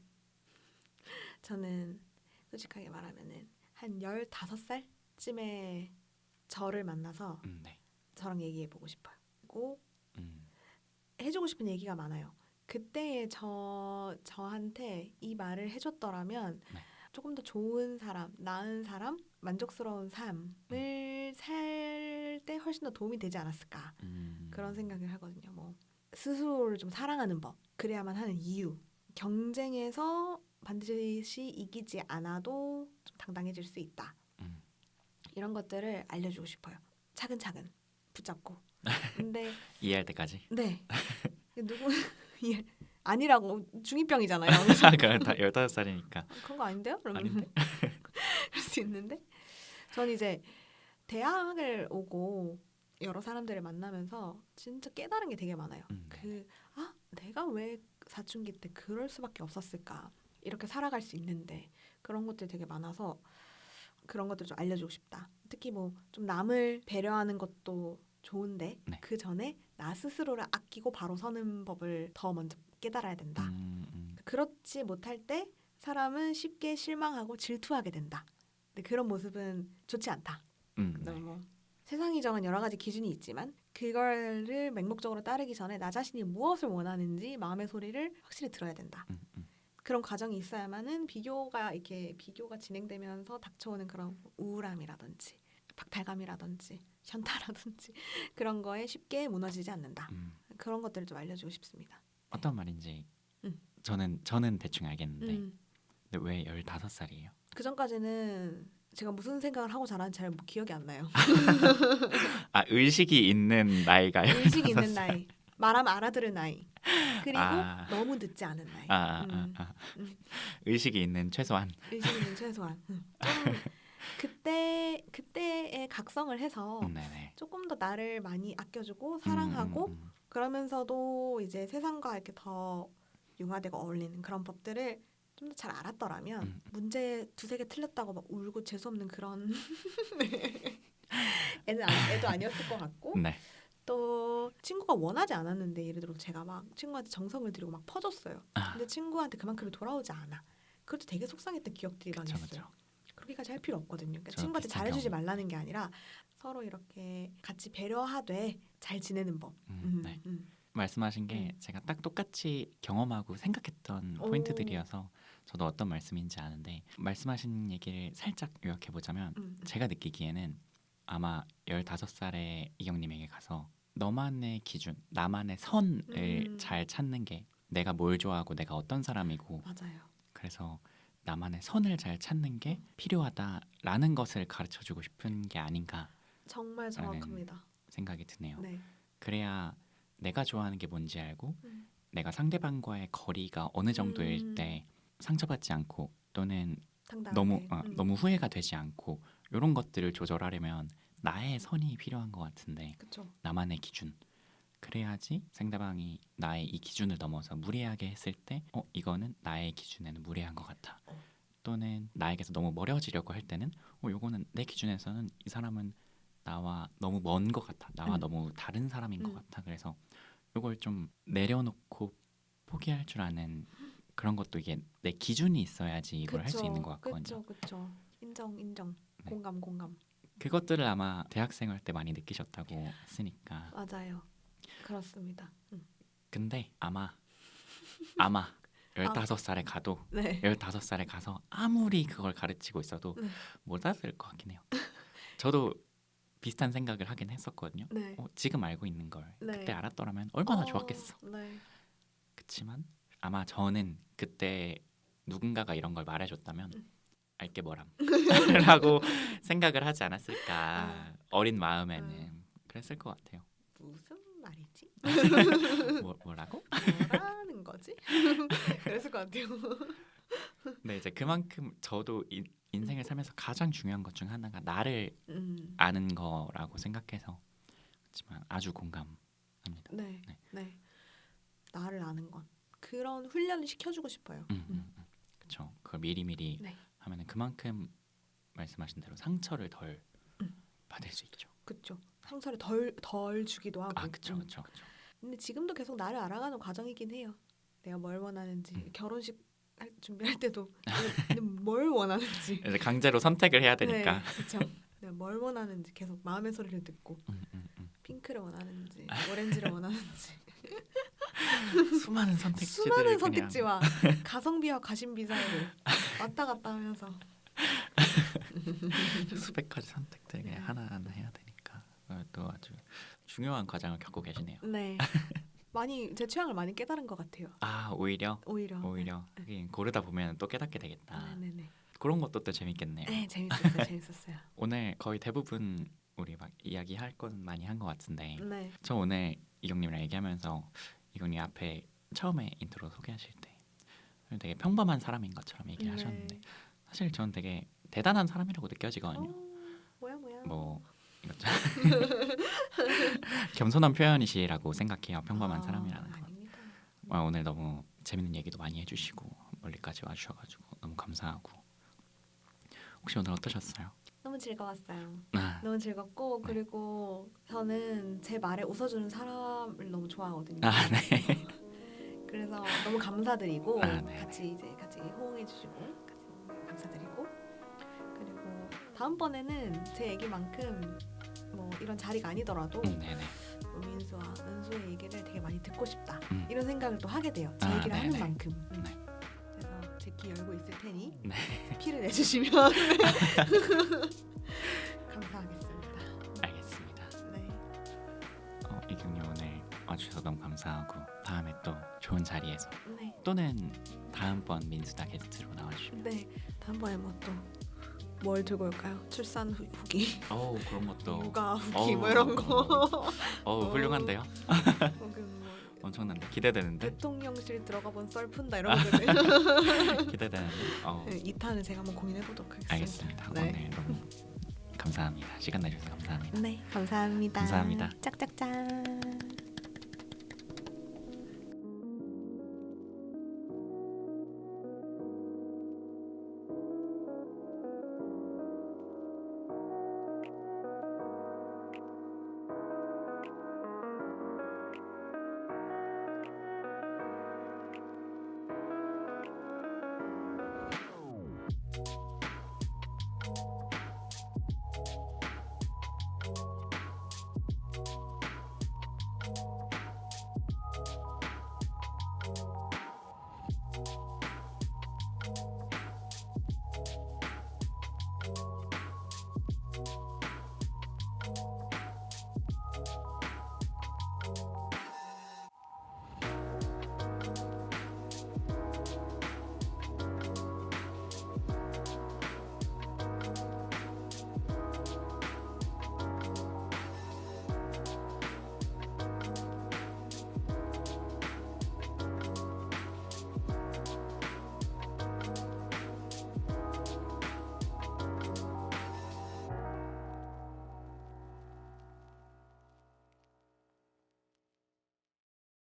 솔직하게 말하면은 한 15살쯤에 저를 만나서 네. 저랑 얘기해 보고 싶어요. 그리고 해주고 싶은 얘기가 많아요. 그때의 저한테 이 말을 해줬더라면 조금 더 좋은 사람, 나은 사람, 만족스러운 삶을 살 때 훨씬 더 도움이 되지 않았을까 그런 생각을 하거든요. 뭐 스스로를 좀 사랑하는 법, 그래야만 하는 이유, 경쟁에서 반드시 이기지 않아도 좀 당당해질 수 있다. 이런 것들을 알려주고 싶어요. 차근차근 붙잡고. 근데 이해할 때까지. 네. 누구 아니라고 중2병이잖아요. 그럼 다 15살이니까. 그런 거 아닌데요? 아닌데? 그럴 수 있는데. 전 이제 대학을 오고 여러 사람들을 만나면서 진짜 깨달은 게 되게 많아요. 내가 왜 사춘기 때 그럴 수밖에 없었을까? 이렇게 살아갈 수 있는데 그런 것들이 되게 많아서 그런 것들 좀 알려주고 싶다. 특히 뭐 좀 남을 배려하는 것도 좋은데 그 전에 나 스스로를 아끼고 바로 서는 법을 더 먼저 깨달아야 된다. 그렇지 못할 때 사람은 쉽게 실망하고 질투하게 된다. 근데 그런 모습은 좋지 않다. 뭐 세상이 정한 여러 가지 기준이 있지만 그거를 맹목적으로 따르기 전에 나 자신이 무엇을 원하는지 마음의 소리를 확실히 들어야 된다. 그런 과정이 있어야만은 비교가 진행되면서 닥쳐오는 그런 우울함이라든지 박탈감이라든지 현타라든지 그런 거에 쉽게 무너지지 않는다. 그런 것들을 좀 알려주고 싶습니다. 어떤 말인지 음. 저는 대충 알겠는데 음. 근데 왜 15살이에요? 그 전까지는 제가 무슨 생각을 하고 자랐는지 잘 기억이 안 나요. 아 의식이 있는 나이가요? 의식 있는 15살? 나이, 말하면 알아들을 나이, 그리고 아. 너무 늦지 않은 나이. 음. 의식이 있는 최소한. 의식 있는 최소한. 좀 그때의 각성을 해서 네네. 조금 더 나를 많이 아껴주고 사랑하고 음. 그러면서도 이제 세상과 이렇게 더 융화되고 어울리는 그런 법들을 좀 더 잘 알았더라면 문제 두세 개 틀렸다고 막 울고 재수없는 그런 애도 아니었을 것 같고 네. 또 친구가 원하지 않았는데 예를 들어 제가 막 친구한테 정성을 들이고 막 퍼줬어요. 아. 근데 친구한테 그만큼이 돌아오지 않아. 그것도 되게 속상했던 기억들이 많이 그쵸, 있어요. 그쵸. 그렇게까지 할 필요 없거든요. 그러니까 저도 친구한테 비슷한 잘해주지 경험. 말라는 게 아니라 서로 이렇게 같이 배려하되 잘 지내는 법. 네. 말씀하신 게 제가 딱 똑같이 경험하고 생각했던 오. 포인트들이어서 저도 어떤 말씀인지 아는데 말씀하신 얘기를 살짝 요약해 보자면 제가 느끼기에는 아마 15살의 이경님에게 가서 너만의 기준, 나만의 선을 잘 찾는 게 내가 뭘 좋아하고 내가 어떤 사람이고 맞아요. 그래서 나만의 선을 잘 찾는 게 필요하다라는 것을 가르쳐주고 싶은 게 아닌가 정말 정확합니다. 생각이 드네요. 네. 그래야 내가 좋아하는 게 뭔지 알고 내가 상대방과의 거리가 어느 정도일 때 상처받지 않고 또는 당당하게. 너무 후회가 되지 않고 이런 것들을 조절하려면 나의 선이 필요한 것 같은데 그렇죠. 나만의 기준 그래야지 상대방이 나의 이 기준을 넘어서 무례하게 했을 때 이거는 나의 기준에는 무례한 것 같아 또는 나에게서 너무 멀어지려고 할 때는 요거는 내 기준에서는 이 사람은 나와 너무 먼 것 같아 나와 너무 다른 사람인 것 같아 그래서 이걸 좀 내려놓고 포기할 줄 아는 그런 것도 이게 내 기준이 있어야지 이걸 할 수 있는 것 같거든요. 그렇죠. 인정. 네. 공감. 그것들을 아마 대학생활 때 많이 느끼셨다고 했으니까. 맞아요. 그렇습니다. 근데 아마 15살에 가도 네. 15살에 가서 아무리 그걸 가르치고 있어도 못 알아들을 것 같긴 해요. 저도 비슷한 생각을 하긴 했었거든요. 네. 지금 알고 있는 걸 네. 그때 알았더라면 얼마나 좋았겠어. 네. 그치만 아마 저는 그때 누군가가 이런 걸 말해줬다면 알게 뭐람 라고 생각을 하지 않았을까. 어린 마음에는 그랬을 것 같아요. 무슨 말이지? 뭐라고? 뭐라는 거지? 그랬을 것 같아요. 네, 이제 그만큼 저도 인생을 살면서 가장 중요한 것 중 하나가 나를 음. 아는 거라고 생각해서 그렇지만 아주 공감합니다. 네. 나를 아는 건 그런 훈련을 시켜주고 싶어요. 그렇죠. 그걸 미리미리 네. 하면은 그만큼 말씀하신 대로 상처를 덜 받을 수 있죠. 그렇죠. 상처를 덜 주기도 하고. 그렇죠. 근데 지금도 계속 나를 알아가는 과정이긴 해요. 내가 뭘 원하는지 결혼식 준비할 때도 뭘 원하는지 이제 강제로 선택을 해야 되니까. 네, 그렇죠. 내가 뭘 원하는지 계속 마음의 소리를 듣고 핑크를 원하는지 오렌지를 원하는지 수많은 선택지들을 수많은 선택지와 가성비와 가심비 사이를 왔다 갔다 하면서 수백 가지 선택들 그냥 하나하나 해야 되니까 또 아주 중요한 과정을 겪고 계시네요. 네. 많이 제 취향을 많이 깨달은 것 같아요. 오히려 네. 고르다 보면 또 깨닫게 되겠다. 네네네. 그런 것도 또 재밌겠네요. 네, 재밌었어요. 오늘 거의 대부분 우리 막 이야기할 건 많이 한 것 같은데 네. 저 오늘 이경님이랑 얘기하면서 이경님 앞에 처음에 인트로 소개하실 때 되게 평범한 사람인 것처럼 얘기를 하셨는데 사실 저는 되게 대단한 사람이라고 느껴지거든요. 뭐야. 뭐 이것저것 겸손한 표현이시라고 생각해요. 평범한 사람이라는 건. 아닙니다. 오늘 너무 재밌는 얘기도 많이 해주시고 멀리까지 와주셔가지고 너무 감사하고 혹시 오늘 어떠셨어요? 너무 즐거웠어요. 아, 너무 즐겁고 네. 그리고 저는 제 말에 웃어주는 사람을 너무 좋아하거든요. 네. 그래서 너무 감사드리고 네. 같이 호응해주시고 같이 너무 감사드리고 그리고 다음번에는 제 얘기만큼 뭐 이런 자리가 아니더라도 네네. 민수와 은수의 얘기를 되게 많이 듣고 싶다 음. 이런 생각을 또 하게 돼요. 제 아, 얘기를 하는 네네. 만큼. 네. 그래서 제 귀 열고 있을 테니 네. 피를 내주시면 감사하겠습니다. 알겠습니다. 네. 이경님 오늘 와주셔서 너무 감사하고 다음에 또 좋은 자리에서 네. 또는 다음번 민수다 게스트로 나와주시면 네. 다음번에 뭐 또 뭘 들고 올까요? 출산 후기, 그런 것도 육아 후기 뭐 이런 거. 훌륭한데요? 혹은 뭐 엄청난데 기대되는데 대통령실 들어가 본 썰 푼다 이런 거들. 기대되는데 네, 2탄을 제가 한번 고민해 보도록 하겠습니다. 알겠습니다. 네. 오늘 너무 감사합니다. 시간 내주셔서 감사합니다. 네, 감사합니다. 감사합니다. 짝짝짝.